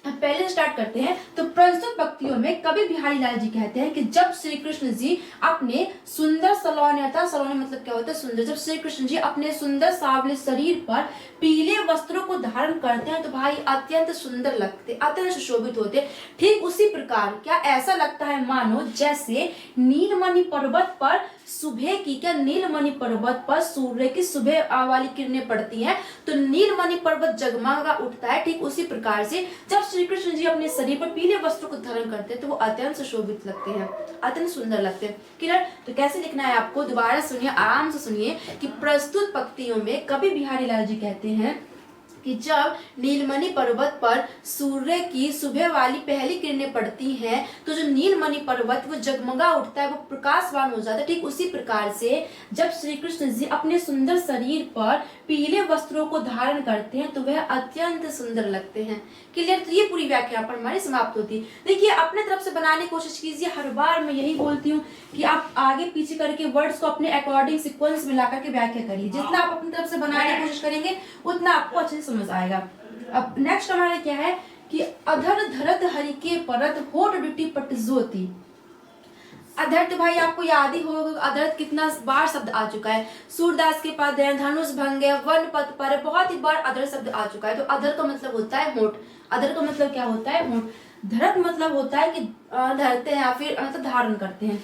S1: पहले स्टार्ट करते हैं। तो प्रस्तुत पंक्तियों में कवि बिहारी लाल जी कहते हैं कि जब श्री कृष्ण जी अपने सुंदर सलोने, अर्थात सलोने मतलब क्या होता है? सुंदर। जब श्री कृष्ण जी अपने सुंदर सावले शरीर पर पीले वस्त्रों को धारण करते हैं, तो भाई अत्यंत सुंदर लगते, अत्यंत सुशोभित होते। ठीक उसी प्रकार क्या ऐसा लगता है मानो जैसे नीलमणि पर्वत पर सुबह की, क्या नीलमणि पर्वत पर सूर्य की सुबह वाली किरणें पड़ती हैं, तो नीलमणि पर्वत जगमगा उठता है। ठीक उसी प्रकार से जब श्री कृष्ण जी अपने शरीर पर पीले वस्त्र को धारण करते हैं, तो वो अत्यंत सुशोभित लगते हैं, अत्यंत सुंदर लगते हैं। क्लियर? तो कैसे लिखना है आपको? दोबारा सुनिए, आराम से सुनिए कि प्रस्तुत पंक्तियों में कवि बिहारी लाल जी कहते हैं कि जब नीलमणि पर्वत पर सूर्य की सुबह वाली पहली किरणें पड़ती हैं, तो जो नीलमणि पर्वत वो जगमगा उठता है, वो प्रकाशवान हो जाता है। ठीक उसी प्रकार से जब श्री कृष्ण जी अपने सुंदर शरीर पर पीले वस्त्रों को धारण करते हैं, तो वह अत्यंत सुंदर लगते हैं। क्लियर? तो ये पूरी व्याख्या पर हमारी समाप्त होती है। देखिए, अपने तरफ से बनाने की कोशिश कीजिए। हर बार मैं यही बोलती हूँ कि आप आगे पीछे करके वर्ड्स को अपने अकॉर्डिंग सीक्वेंस में ला करके व्याख्या करिए। जितना आप अपनी तरफ से बनाने की कोशिश करेंगे, उतना आपको अच्छे से समझ आएगा। अब नेक्स्ट हमारा क्या है कि अधर धरत हरि के परत होठ डुटी पट ज्योति। अधर तो भाई आपको याद ही होगा, अधर कितना बार शब्द आ चुका है। सूरदास के पद है, धनुष भंग है, वन पद पर, बहुत ही बार अधर शब्द आ चुका है। तो अधर का मतलब होता है होठ। अधर का मतलब क्या होता है? होठ। धरत मतलब होता है कि धरते हैं या फिर मतलब धारण करते हैं।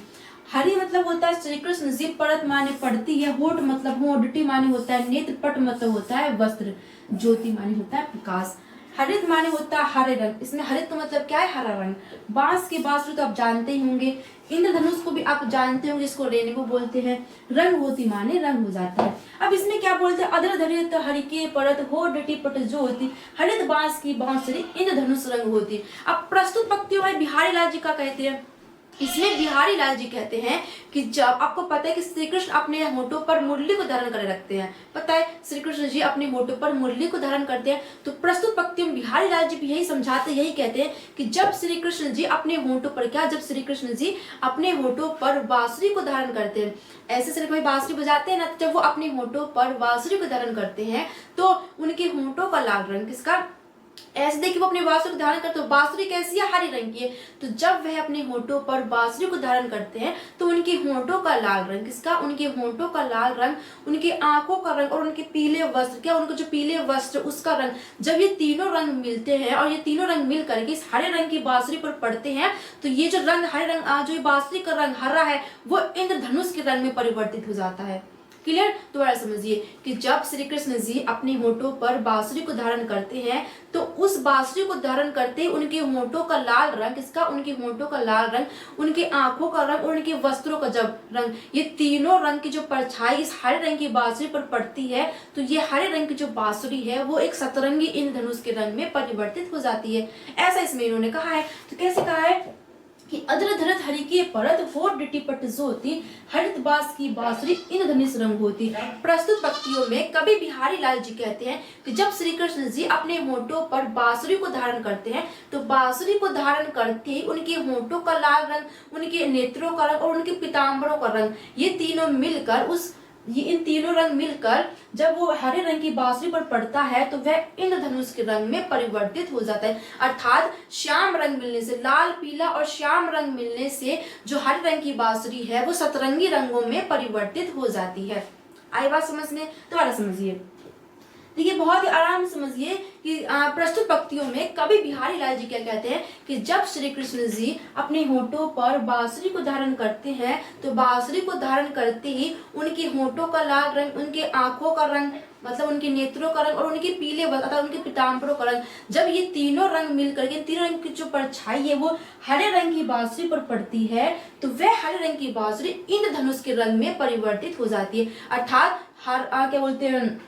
S1: हरि मतलब होता है श्री कृष्ण जी, परत माने पड़ती है, होठ मतलब होठ, डुटी माने होता है नेत्र, पट मतलब होता है वस्त्र, ज्योति माने होता है प्रकाश, हरित माने होता है हरे रंग। इसमें हरित का मतलब क्या है? हरा रंग। बांस की बांसुरी तो आप जानते ही होंगे। इंद्रधनुष को भी आप जानते होंगे, इसको रेनबो बोलते हैं। रंग होती माने रंग हो जाता है। अब इसमें क्या बोलते हैं? अधर धरित हरिके परत होठ डटी पट ज्योति, हरित बांस की बांसुरी इंद्रधनुष रंग होती। अब प्रस्तुत पंक्तियों में बिहारी लाल जी का कहते हैं इसमें बिहारी लाल जी कहते हैं कि जब आपको पता है कि श्री कृष्ण अपने होठों पर मुरली को धारण कर रखते हैं, पता है श्री कृष्ण जी अपने होठों पर मुरली को धारण करते हैं, तो प्रस्तुत पंक्ति में बिहारी लाल जी भी यही समझाते, यही कहते हैं कि जब श्री कृष्ण जी अपने होठों पर जब श्री कृष्ण जी अपने होठों पर बांसुरी को धारण करते हैं, ऐसे सिर्फ कोई बांसुरी बजाते हैं ना, जब वो अपने होठों पर बांसुरी को धारण करते हैं तो उनके होठों का लाल रंग किसका, ऐसे देखिए वो अपने बांसुरी को धारण करते हैं, बांसुरी कैसी है, हरी रंग की है, तो जब वह अपने होठों पर बांसुरी को धारण करते हैं तो उनके होठों का लाल रंग किसका, उनके होठों का लाल रंग, उनकी आंखों का रंग और उनके पीले वस्त्र उनके जो पीले वस्त्र उसका रंग, जब ये तीनों रंग मिलते हैं और ये तीनों रंग मिल करके इस हरे रंग की बांसुरी पर पड़ते हैं, तो ये जो रंग हरे रंग, जो ये बांसुरी का रंग हरा है वो इंद्रधनुष के रंग में परिवर्तित हो जाता है। क्लियर, दोबारा समझिए कि जब श्री कृष्ण जी अपने होठों पर बांसुरी को धारण करते हैं तो उस बांसुरी को धारण करते उनके होठों का लाल रंग किसका, उनके होठों का लाल रंग, उनके आंखों का रंग और उनके वस्त्रों का जब रंग, ये तीनों रंग की जो परछाई इस हरे रंग की बांसुरी पर पड़ती है तो ये हरे रंग की जो बांसुरी है वो एक सतरंगी इंद्रधनुष के रंग में परिवर्तित हो जाती है। ऐसा इसमें इन्होंने कहा है। तो कैसे कहा है कि अद्र धरत हरि के परत होठ डिटी पट जोती हरित बास की बांसुरी इंद्रधनुष रंग होती। प्रस्तुत पंक्तियों में कवि बिहारी लाल जी कहते हैं कि जब श्री कृष्ण जी अपने होठों पर बांसुरी को धारण करते हैं तो बांसुरी को धारण करते ही उनके होठों का लाल रंग, उनके नेत्रों का रंग और उनके पीताम्बरों का रंग, ये तीनों मिलकर इन तीनों रंग मिलकर जब वो हरे रंग की बांसुरी पर पड़ता है तो वह इंद्रधनुष के रंग में परिवर्तित हो जाता है। अर्थात श्याम रंग मिलने से, लाल पीला और श्याम रंग मिलने से जो हरे रंग की बांसुरी है वो सतरंगी रंगों में परिवर्तित हो जाती है। आई बात समझ में, दोबारा समझिए, देखिए बहुत ही आराम से समझिए कि प्रस्तुत पंक्तियों में कवि बिहारी लाल जी क्या कहते हैं कि जब श्री कृष्ण जी अपने होठों पर बांसुरी को धारण करते हैं तो बांसुरी को धारण करते ही उनके होठों का लाल रंग, उनके आंखों का रंग मतलब उनके नेत्रों का रंग और उनके पीले अर्थात उनके पीताम्बरों का रंग, जब ये तीनों रंग मिलकर के तीनों रंग की जो परछाई है वो हरे रंग की बांसुरी पर पड़ती है तो वह हरे रंग की बांसुरी इंद्रधनुष के रंग में परिवर्तित हो जाती है। अर्थात क्या बोलते हैं,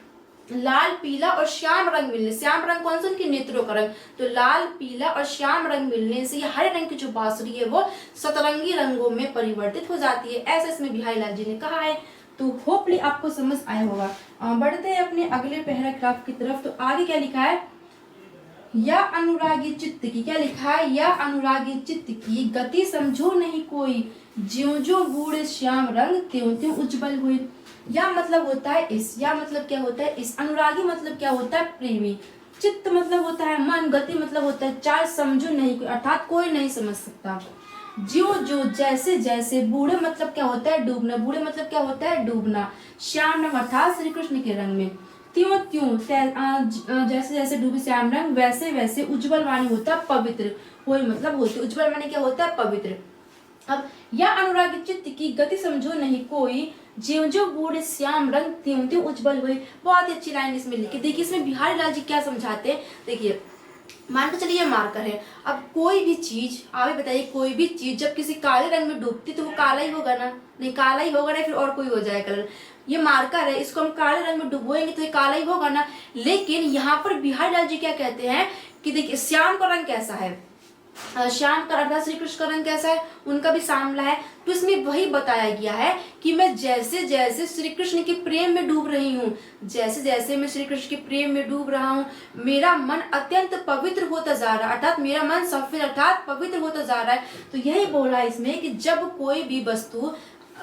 S1: लाल पीला और श्याम रंग मिलने, श्याम रंग कौन सा, उनके नेत्रों का रंग, तो लाल पीला और श्याम रंग मिलने से हरे रंग की जो बांसुरी है वो सतरंगी रंगों में परिवर्तित हो जाती है। ऐसे इसमें बिहारी लाल जी ने कहा है। तो होपली आपको समझ आया होगा। बढ़ते हैं अपने अगले पैराग्राफ की तरफ। तो आगे क्या लिखा है, या अनुरागी चित्त की, क्या लिखा है, या अनुरागी चित्त की गति समझो नहीं कोई, ज्यों ज्यों बूढ़े श्याम रंग त्यों त्यों उज्जवल हुए। या मतलब होता है इस, या मतलब क्या होता है इस, अनुरागी मतलब क्या होता है प्रेमी, चित्त मतलब होता है मन, गति मतलब होता है चाल, समझो नहीं कोई अर्थात कोई नहीं समझ सकता, ज्यों जो जैसे जैसे, बूढ़े मतलब क्या होता है डूबना, बूढ़े मतलब क्या होता है डूबना, श्याम रंग अर्थात श्री कृष्ण के रंग में, त्यों त्यों जैसे जैसे डूबे श्याम रंग वैसे वैसे, उज्जवल वाणी होता है पवित्र, कोई मतलब होते, उज्जवल वाणी क्या होता है पवित्र। अब या अनुरागी चित्त की गति समझो नहीं कोई, ज्यों ज्यों बूढ़े श्याम रंग त्यों त्यों उज्जवल हुए। बहुत ही अच्छी लाइन इसमें लिखी। देखिए इसमें बिहारी लाल जी क्या समझाते हैं, देखिए मान के चलिए मार्कर है, अब कोई भी चीज आप ही बताइए, कोई भी चीज जब किसी काले रंग में डूबती तो वो काला ही होगा ना, नहीं काला ही होगा ना, फिर और कोई हो जाए कलर। ये मार्कर है, इसको हम काले रंग में डुबोएंगे तो ये काला ही होगा ना। लेकिन यहाँ पर बिहारी लाल जी क्या कहते हैं कि देखिए श्याम का रंग कैसा है, श्याम का अर्थात श्री कृष्ण का रंग कैसा है, उनका भी सांवला है। तो इसमें वही बताया गया है कि मैं जैसे जैसे श्री कृष्ण के प्रेम में डूब रही हूँ, जैसे जैसे मैं श्री कृष्ण के प्रेम में डूब रहा हूँ, मेरा मन अत्यंत पवित्र होता जा रहा है, अर्थात मेरा मन सफेद अर्थात पवित्र होता जा रहा है। तो यही बोला है इसमें कि जब कोई भी वस्तु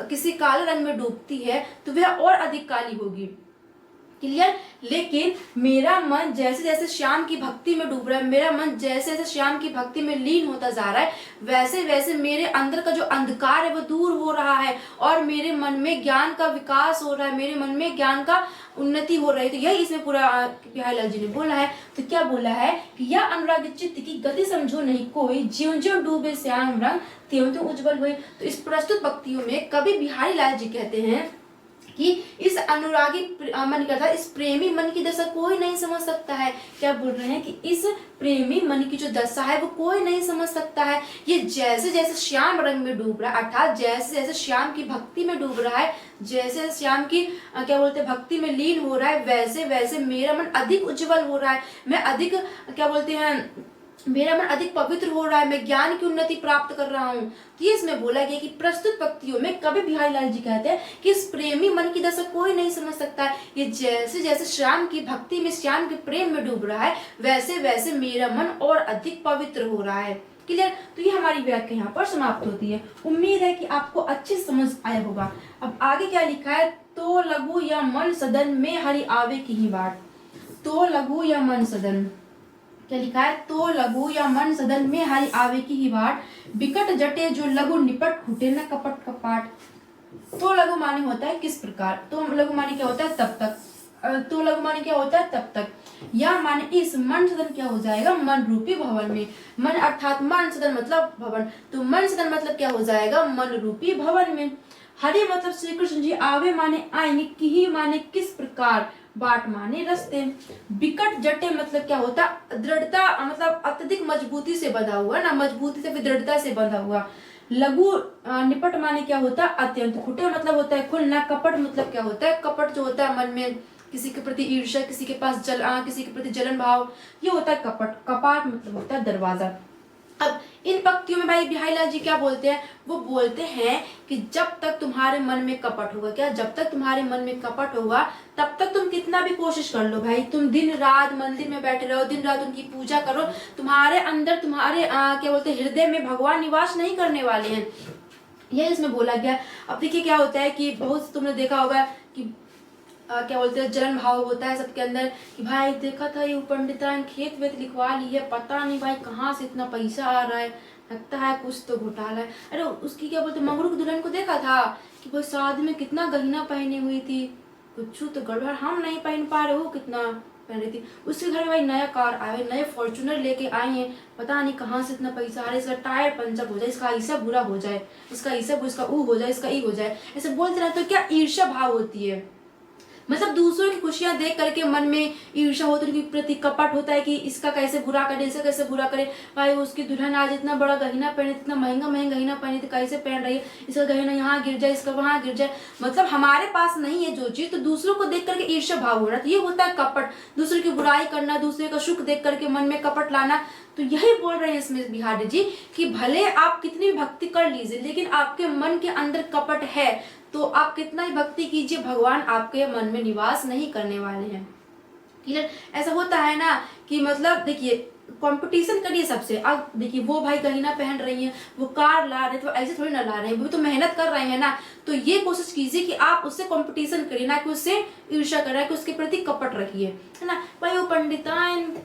S1: किसी काले रंग में डूबती है तो वह और अधिक काली होगी। क्लियर। लेकिन मेरा मन जैसे जैसे श्याम की भक्ति में डूब रहा है, मेरा मन जैसे जैसे श्याम की भक्ति में लीन होता जा रहा है, वैसे वैसे मेरे अंदर का जो अंधकार है वो दूर हो रहा है और मेरे मन में ज्ञान का विकास हो रहा है, मेरे मन में ज्ञान का उन्नति हो रही है। तो यही इसमें पूरा बिहारी लाल जी ने बोला है। तो क्या बोला है कि यह अनुराग चित्त की गति समझो नहीं कोई, ज्यों ज्यों डूबे श्याम रंग त्यों त्यों उज्जवल हुए। तो इस प्रस्तुत पंक्तियों में कवि बिहारी लाल जी कहते हैं कि इस अनुरागी मन का था, इस प्रेमी मन की दशा कोई नहीं समझ सकता है। क्या बोल रहे हैं कि इस प्रेमी मन की जो दशा है वो कोई नहीं समझ सकता है। ये जैसे जैसे श्याम रंग में डूब रहा है, अर्थात जैसे जैसे श्याम की भक्ति में डूब रहा है, जैसे श्याम की क्या बोलते हैं भक्ति में लीन हो रहा है, वैसे वैसे मेरा मन अधिक उज्जवल हो रहा है, मैं अधिक क्या बोलते हैं मेरा मन अधिक पवित्र हो रहा है, मैं ज्ञान की उन्नति प्राप्त कर रहा हूँ। तो ये इसमें बोला गया कि प्रस्तुत पंक्तियों में कवि बिहारी लाल जी कहते हैं कि इस प्रेमी मन की दशा कोई नहीं समझ सकता है। ये जैसे जैसे श्याम की भक्ति में, श्याम के प्रेम में डूब रहा है, वैसे वैसे मेरा मन और अधिक पवित्र हो रहा है। क्लियर? तो ये हमारी व्याख्या यहाँ पर समाप्त होती है। उम्मीद है कि आपको अच्छे समझ आया होगा। अब आगे क्या लिखा है, तो लघु या मन सदन में हरि आवे की ही बाट। तो लघु या मन सदन, क्या लिखा है, तो लघु या मन सदन में हरि आवे की ही बाट, बिकट जटे जो लघु निपट घुटे न कपट कपाट। तो लघु माने होता है किस प्रकार, तो लघु माने क्या होता है तब तक, तो लघु माने क्या होता है तब तक, या माने इस मन सदन क्या हो जाएगा, मन रूपी भवन में। मन अर्थात मन सदन मतलब भवन, तो मन सदन मतलब क्या हो जाएगा, मन रूपी भवन में। हरि मतलब श्री कृष्ण जी, आवे माने आएंगे, की माने किस प्रकार, बाट माने रास्ते। बिकट जटे मतलब क्या होता, दृढ़ता मतलब अत्यधिक मजबूती से बंधा हुआ ना, मजबूती से दृढ़ता से बंधा हुआ। लघु निपट माने क्या होता, अत्यंत। घुटे मतलब होता है खुलना। कपट मतलब क्या होता है, कपट जो होता है मन में किसी के प्रति ईर्ष्या, किसी के पास किसी के प्रति जलन भाव, ये होता है कपट। कपाट मतलब होता है दरवाजा। अब इन पंक्तियों में भाई बिहारी लाल जी क्या बोलते हैं, वो बोलते हैं कि जब तक तुम्हारे मन में कपट होगा, क्या जब तक तुम्हारे मन में कपट होगा तब तक तुम कितना भी कोशिश कर लो भाई, तुम दिन रात मंदिर में बैठे रहो, दिन रात उनकी पूजा करो, तुम्हारे अंदर, तुम्हारे क्या बोलते हैं, हृदय में भगवान निवास नहीं करने वाले हैं। यह इसमें बोला गया। अब देखिए क्या होता है कि बहुत तुमने देखा होगा कि क्या बोलते हैं, जलन भाव होता है सबके अंदर कि भाई देखा था ये पंडितान खेत वेत लिखवा ली है, पता नहीं भाई कहाँ से इतना पैसा आ रहा है, लगता है कुछ तो घोटाला है। अरे उसकी क्या बोलते, मंगरू की दुल्हन को देखा था कि भाई शादी में कितना गहना पहनी हुई थी, कुछ तो गड़बड़, हम नहीं पहन पा रहे, वो कितना पहन रही थी। उसके घर में भाई नया कार आए, नए फॉर्चूनर लेके आए हैं, पता नहीं कहाँ से इतना पैसा आ रहा है, इसका टायर पंचर हो जाए, इसका ऐसा बुरा हो जाए, इसका ऐसा, इसका ऊ हो जाए, इसका ई हो जाए, ऐसे बोलते रहते। तो क्या ईर्ष्या भाव होती है, मतलब दूसरों की खुशियां देख करके मन में ईर्ष्या होती है, उनके प्रति कपट होता है कि इसका कैसे बुरा करे, इसका कैसे बुरा करे, भाई उसकी दुल्हन आज इतना बड़ा गहना पहने, इतना महंगा महंगा गहना पहने, तो कैसे पहन रही है, इसका गहना यहाँ गिर जाए, इसका वहां गिर जाए, मतलब हमारे पास नहीं है जो चीज, तो दूसरों को देख करके ईर्ष्या भाव होना, तो ये होता है कपट। दूसरे की बुराई करना, दूसरे का सुख देख करके मन में कपट लाना। तो यही बोल रहे हैं इसमें बिहारी जी कि भले आप कितनी भी भक्ति कर लीजिए, लेकिन आपके मन के अंदर कपट है तो आप कितना ही भक्ति कीजिए, भगवान आपके मन में निवास नहीं करने वाले हैं। क्लियर? ऐसा होता है ना कि मतलब देखिए कंपटीशन करिए सबसे। अब देखिए वो भाई गहना पहन रही हैं, वो कार ला रहे हैं, तो ऐसे थोड़ी ना ला रहे हैं, वो तो मेहनत कर रहे हैं ना। तो ये कोशिश कीजिए कि आप उससे कंपटीशन करिए, ना कि उससे ईर्ष्या करें, कि उसके प्रति कपट रखिए, है ना। भाई वो पंडितान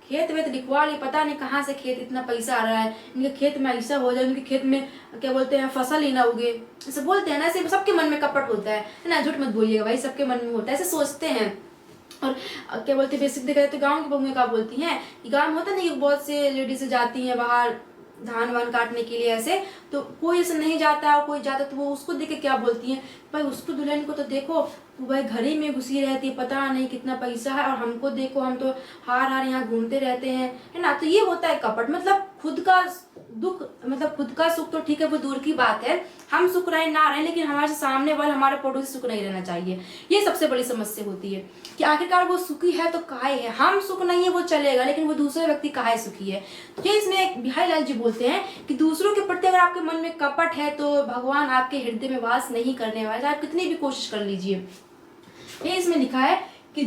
S1: खेत वेत लिखवा ली, पता नहीं कहाँ से खेत इतना पैसा आ रहा है, इनके खेत में ऐसा हो जाए, उनके खेत में क्या बोलते हैं फसल ही ना उगे, ऐसे बोलते हैं ना। ऐसे सबके मन में कपट होता है ना, झूठ मत बोलिएगा भाई, सबके मन में होता है, ऐसे सोचते हैं। और क्या बोलते हैं बेसिक देखा जाए तो गाँव की बहुएं क्या बोलती हैं कि गाँव में होता नहीं, बहुत से लेडीज जाती हैं बाहर धान वान काटने के लिए, ऐसे तो कोई ऐसे नहीं जाता, और कोई जाता तो वो उसको देख के क्या बोलती हैं, भाई उसको दुल्हन को तो देखो, वो भाई घर ही में घुसी रहती है, पता नहीं कितना पैसा है, और हमको देखो, हम तो हार हार यहाँ घूमते रहते हैं, है ना। तो ये होता है कपट। मतलब खुद का दुख, मतलब खुद का सुख तो ठीक है, वो दूर की बात है, हम सुख रहे ना रहे, लेकिन हमारे सामने वाले, हमारे पड़ोसी सुख नहीं रहना चाहिए। ये सबसे बड़ी समस्या होती है कि आखिरकार वो सुखी है तो काहे है, हम सुख नहीं है वो चलेगा, लेकिन वो दूसरे व्यक्ति काहे सुखी है। तो ये इसमें बिहारी लाल जी बोलते हैं कि दूसरों के प्रति अगर आपके मन में कपट है तो भगवान आपके हृदय में वास नहीं करने वाले, आप कितनी भी कोशिश कर लीजिए। ये इसमें लिखा है कि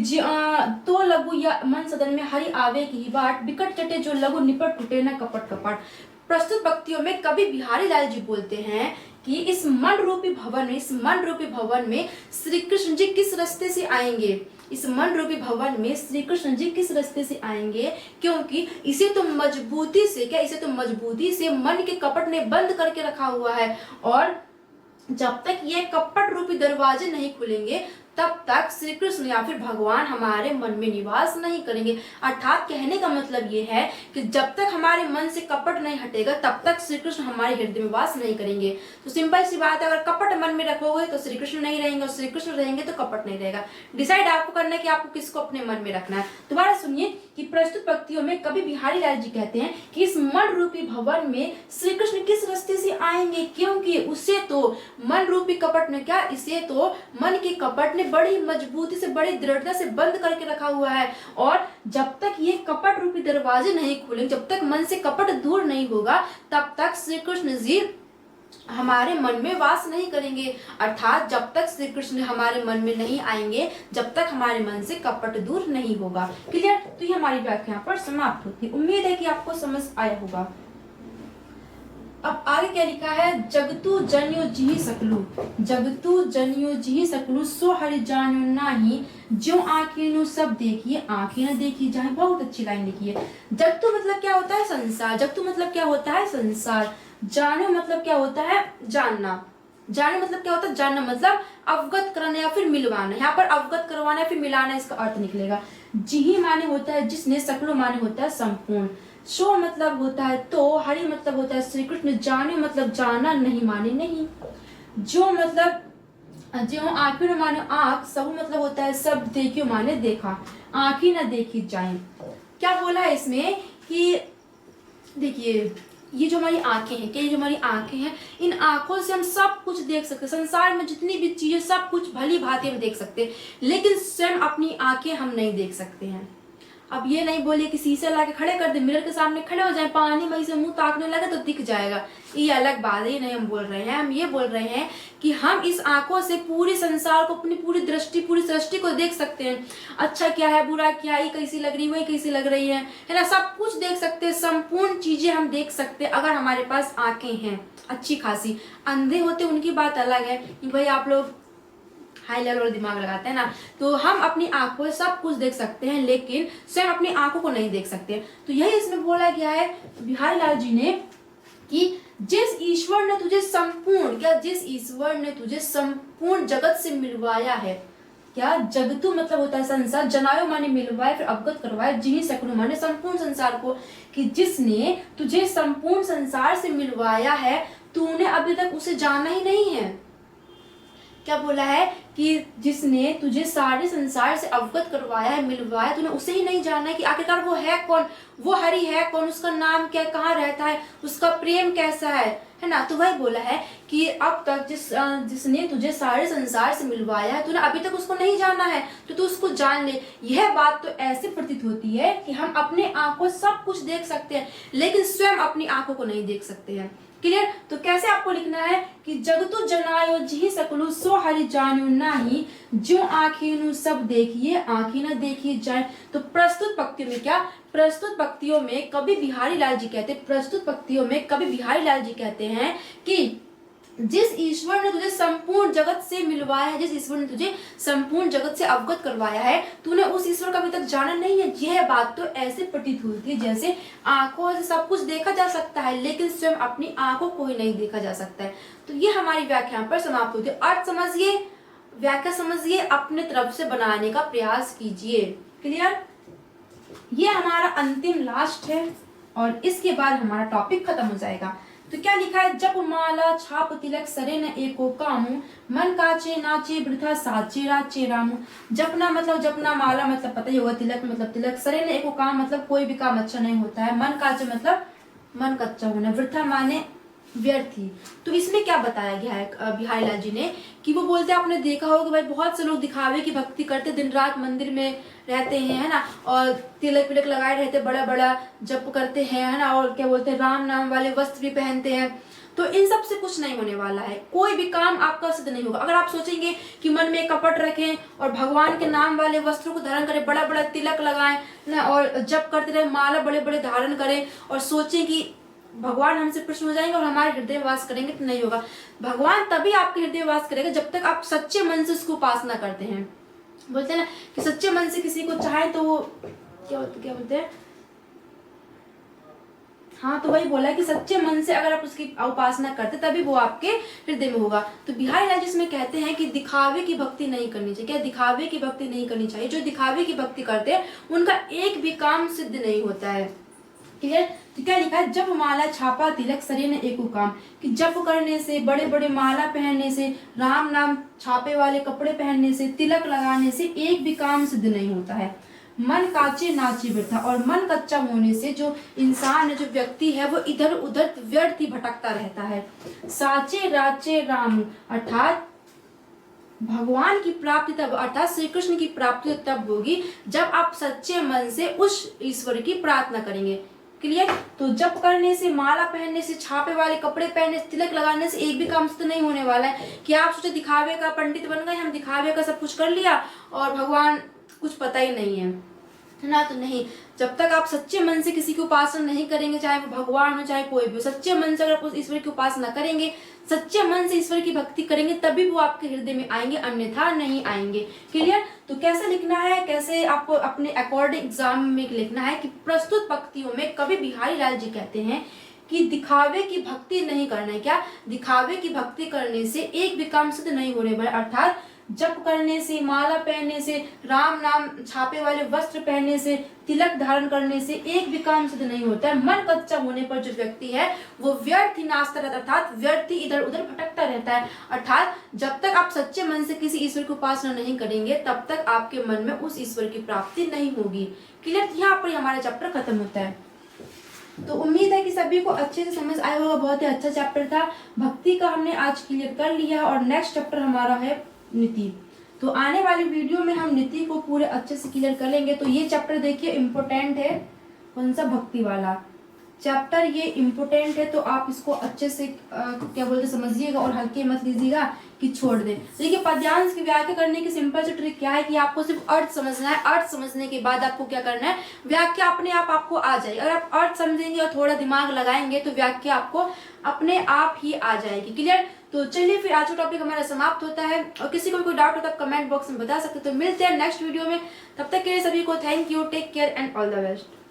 S1: तो लघु या मन सदन में हरि आवे की ही बाट, बिकट चटे जो लघु निपट टूटे न कपट कपट। प्रस्तुत पंक्तियों में कवि बिहारी लाल जी बोलते हैं कि इस मन रूपी भवन में, इस मन रूपी भवन में श्री कृष्ण जी किस रास्ते से आएंगे, इस मन रूपी भवन में श्री कृष्ण जी किस रास्ते से आएंगे, क्योंकि इसे तो मजबूती से, क्या इसे तो मजबूती से मन के कपट ने बंद करके रखा हुआ है, और जब तक ये कपट रूपी दरवाजे नहीं खुलेंगे तब तक श्री कृष्ण या फिर भगवान हमारे मन में निवास नहीं करेंगे। अर्थात कहने का मतलब ये है कि जब तक हमारे मन से कपट नहीं हटेगा तब तक श्री कृष्ण हमारे हृदय में वास नहीं करेंगे। तो सिंपल सी बात है, अगर कपट मन में रखोगे तो श्री कृष्ण नहीं रहेंगे, और श्री कृष्ण रहेंगे तो कपट नहीं रहेगा। डिसाइड आपको करना है कि आपको किसको अपने मन में रखना है। दोबारा सुनिए, कि प्रस्तुत पंक्तियों में कवि बिहारी लाल जी कहते हैं कि इस मन रूपी भवन में श्री कृष्ण किस रास्ते से आएंगे, क्योंकि उसे तो मन रूपी कपट ने क्या, इसे तो मन के कपट ने बड़ी मजबूती से, बड़ी दृढ़ता से बंद करके रखा हुआ है। और जब तक ये कपट रूपी दरवाजे नहीं खुलेंगे, जब तक मन से कपट दूर नहीं होगा, तब तक श्री कृष्ण जी हमारे मन में वास नहीं करेंगे। अर्थात जब तक श्री कृष्ण हमारे मन में नहीं आएंगे, जब तक हमारे मन से कपट दूर नहीं होगा। क्लियर? तो ये हमारी व्याख्या यहाँ पर समाप्त होती है। उम्मीद है कि आपको समझ आया होगा। अब आगे क्या लिखा है, जगतु जनियो जिहि सकलु, जगतु जनियो जिहि सकलु सो हरि जानियो नाही, जो आंखें सब देखिए आंखें न देखी जाए। बहुत अच्छी लाइन लिखी है। जगतु मतलब क्या होता है, संसार। जगतु मतलब क्या होता है, संसार। जानो मतलब क्या होता है, जानना। जाने मतलब क्या होता है, जानना मतलब अवगत कराना या फिर मिलवाना। यहाँ पर अवगत करवाना या फिर मिलाना इसका अर्थ निकलेगा। जिहि माने होता है जिसने, सकलु माने होता है संपूर्ण, सो मतलब होता है तो, हरि मतलब होता है श्री कृष्ण, जाने मतलब जाना, नहीं माने नहीं, जो मतलब जो, आंखों न माने आंख, सब मतलब होता है सब, देखियो माने देखा, आंखें न देखी जाए। क्या बोला है इसमें कि देखिए ये जो हमारी आंखें हैं, क्या ये जो हमारी आंखें हैं, इन आंखों से हम सब कुछ देख सकते हैं। संसार में जितनी भी चीजें सब कुछ भली भांति हम देख सकते हैं, लेकिन स्वयं अपनी आंखें हम नहीं देख सकते हैं। अब ये नहीं बोलिए कि शीशे ला के खड़े कर दे, मिरर के सामने खड़े हो जाए, पानी में से मुंह ताकने लगे तो दिख जाएगा, ये अलग बात है। ये नहीं हम बोल रहे हैं। हम ये बोल रहे हैं कि हम इस आंखों से पूरे संसार को, अपनी पूरी दृष्टि, पूरी सृष्टि को देख सकते हैं। अच्छा क्या है, बुरा क्या है, ये कैसी लग रही है, वही कैसी लग रही है ना, सब कुछ देख सकते हैं। संपूर्ण चीजें हम देख सकते हैं अगर हमारे पास आंखें हैं अच्छी खासी। अंधे होते उनकी बात अलग है कि भाई आप लोग हाई लेवल दिमाग लगाते हैं ना, तो हम अपनी आंखों से सब कुछ देख सकते हैं, लेकिन स्वयं अपनी आंखों को नहीं देख सकते। तो यही इसमें बोला गया है बिहारी लाल जी ने कि जिस ईश्वर ने तुझे संपूर्ण, क्या जिस ईश्वर ने तुझे संपूर्ण जगत से मिलवाया है, क्या जगतु मतलब होता है संसार, जनायो माने मिलवाए फिर अवगत करवाए, जिहि सकलु माने संपूर्ण संसार को, कि जिसने तुझे संपूर्ण संसार से मिलवाया है, तूने अभी तक उसे जाना ही नहीं है। क्या बोला है कि जिसने तुझे सारे संसार से अवगत करवाया है, मिलवाया, तूने उसे ही नहीं जाना है कि आखिरकार वो है कौन, वो हरि है कौन, उसका नाम क्या, कहाँ रहता है, उसका प्रेम कैसा है ना। तो वही बोला है कि अब तक जिसने तुझे सारे संसार से मिलवाया है, तूने अभी तक उसको नहीं जाना है, तो तू उसको जान ले। यह बात तो ऐसे प्रतीत होती है कि हम अपने आंखों सब कुछ देख सकते हैं, लेकिन स्वयं अपनी आंखों को नहीं देख सकते हैं। क्लियर? तो कैसे आपको लिखना है कि जगतु जनायो जिहि सकलु सो हरि जानियो नाही, जो आंखें सब देखिए आंखें न देखी जाए। तो प्रस्तुत पंक्तियों में क्या, प्रस्तुत पंक्तियों में कवि बिहारी लाल जी कहते हैं, प्रस्तुत पंक्तियों में कवि बिहारी लाल जी कहते हैं कि जिस ईश्वर ने तुझे संपूर्ण जगत से मिलवाया है, जिस ईश्वर ने तुझे संपूर्ण जगत से अवगत करवाया है, तूने उस ईश्वर का अभी तक जाना नहीं है। यह बात तो ऐसे प्रतीत हुई थी जैसे आंखों से सब कुछ देखा जा सकता है, लेकिन स्वयं अपनी आंखों को ही नहीं देखा जा सकता है। तो ये हमारी व्याख्या पर समाप्त होती है। अर्थ समझिए, व्याख्या समझिए, अपने तरफ से बनाने का प्रयास कीजिए। क्लियर? ये हमारा अंतिम लास्ट है और इसके बाद हमारा टॉपिक खत्म हो जाएगा। तो क्या लिखा है, जप माला छाप तिलक सरे न एको कामू, मन काचे नाचे वृथा साचे राचे रामू। जपना मतलब जपना, माला मतलब पता ही होगा, तिलक मतलब तिलक, सरे न एको काम मतलब कोई भी काम अच्छा नहीं होता है, मन काचे मतलब मन कच्चा होना, वृथा माने व्यर्थी। तो इसमें क्या बताया गया है बिहारी लाल जी ने कि वो बोलते हैं, आपने देखा होगा भाई बहुत से लोग दिखावे की भक्ति करते, दिन रात मंदिर में रहते हैं, है ना, और तिलक विलक लगाए रहते, बड़ा बड़ा जप करते हैं, है ना, और क्या बोलते हैं राम नाम वाले वस्त्र भी पहनते हैं। तो इन सब से कुछ नहीं होने वाला है, कोई भी काम आपका सिद्ध नहीं होगा। अगर आप सोचेंगे कि मन में कपट रखें और भगवान के नाम वाले वस्त्रों को धारण करें, बड़ा बड़ा तिलक लगाएं ना, और जप करते रहे, माला बड़े बड़े धारण करें और सोचें कि भगवान हमसे प्रसन्न हो जाएंगे और हमारे हृदय में वास करेंगे, तो नहीं होगा। भगवान तभी आपके हृदय में वास करेगा जब तक आप सच्चे मन से उसको उपासना करते हैं। बोलते हैं ना कि सच्चे मन से किसी को चाहे तो वो क्या बोलते हैं, हाँ, तो वही बोला कि सच्चे मन से अगर आप उसकी उपासना करते तभी वो आपके हृदय में होगा। तो बिहारी लाल जी इसमें कहते हैं कि दिखावे की भक्ति नहीं करनी चाहिए। क्या दिखावे की भक्ति नहीं करनी चाहिए? जो दिखावे की भक्ति करते हैं उनका एक भी काम सिद्ध नहीं होता है। क्लियर? तो क्या लिखा है, जप माला छापा तिलक सरे न एको काम, कि जप करने से, बड़े बड़े माला पहनने से, राम नाम छापे वाले कपड़े पहनने से, तिलक लगाने से एक भी काम सिद्ध नहीं होता है। मन काचे नाचे वृथा, और मन कच्चा होने से जो इंसान है, जो व्यक्ति है, वो इधर उधर व्यर्थ ही भटकता रहता है। साचे राचे राम, अर्थात भगवान की प्राप्ति तब, अर्थात श्री कृष्ण की प्राप्ति तब होगी जब आप सच्चे मन से उस ईश्वर की प्रार्थना करेंगे। क्लियर? तो जप करने से, माला पहनने से, छापे वाले कपड़े पहनने से, तिलक लगाने से एक भी काम से तो नहीं होने वाला है कि आप सोचे दिखावे का पंडित बन गए, हम दिखावे का सब कुछ कर लिया और भगवान कुछ पता ही नहीं है ना। तो नहीं, जब तक आप सच्चे मन से किसी की उपासना नहीं करेंगे, चाहे वो भगवान हो चाहे कोई भी हो, सच्चे मन से अगर आप उस ईश्वर की उपासना करेंगे, सच्चे मन से ईश्वर की भक्ति करेंगे, तभी वो आपके हृदय में आएंगे, अन्यथा नहीं आएंगे। क्लियर? तो कैसे लिखना है, कैसे आपको अपने अकॉर्डिंग एग्जाम में लिखना है कि प्रस्तुत पंक्तियों में कवि बिहारी लाल जी कहते हैं कि दिखावे की भक्ति नहीं करना है। क्या? दिखावे की भक्ति करने से एक भी काम सिद्ध नहीं होने वाला, अर्थात जप करने से, माला पहनने से, राम नाम छापे वाले वस्त्र पहनने से, तिलक धारण करने से एक भी काम सिद्ध नहीं होता है। मन कच्चा होने पर जो व्यक्ति है वो व्यर्थ ही नाचता रहता है, अर्थात व्यर्थ ही इधर उधर भटकता रहता है। अर्थात जब तक आप सच्चे मन से किसी ईश्वर की उपासना नहीं करेंगे, तब तक आपके मन में उस ईश्वर की प्राप्ति नहीं होगी। क्लियर? यहाँ पर हमारा चैप्टर खत्म होता है। तो उम्मीद है कि सभी को अच्छे से समझ आया होगा। बहुत ही अच्छा चैप्टर था, भक्ति का हमने आज क्लियर कर लिया और नेक्स्ट चैप्टर हमारा है नीति। तो आने वाली वीडियो में हम नीति को पूरे अच्छे से क्लियर कर लेंगे। तो ये चैप्टर देखिए इम्पोर्टेंट है, कौन सा? भक्ति वाला चैप्टर, ये इम्पोर्टेंट है। तो आप इसको अच्छे से क्या बोलते समझिएगा और हल्के मत लीजिएगा कि छोड़ दें। देखिए पद्यांश की व्याख्या करने की सिंपल सी ट्रिक क्या है कि आपको सिर्फ अर्थ समझना है। अर्थ समझने के बाद आपको क्या करना है, व्याख्या अपने आप आपको आ जाएगी। अगर आप अर्थ समझेंगे और थोड़ा दिमाग लगाएंगे तो व्याख्या आपको अपने आप ही आ जाएगी। क्लियर? तो चलिए फिर आज का टॉपिक हमारा समाप्त होता है, और किसी को भी कोई डाउट हो तो आप कमेंट बॉक्स में बता सकते। तो मिलते हैं नेक्स्ट वीडियो में, तब तक के लिए सभी को thank you, take care and all the best.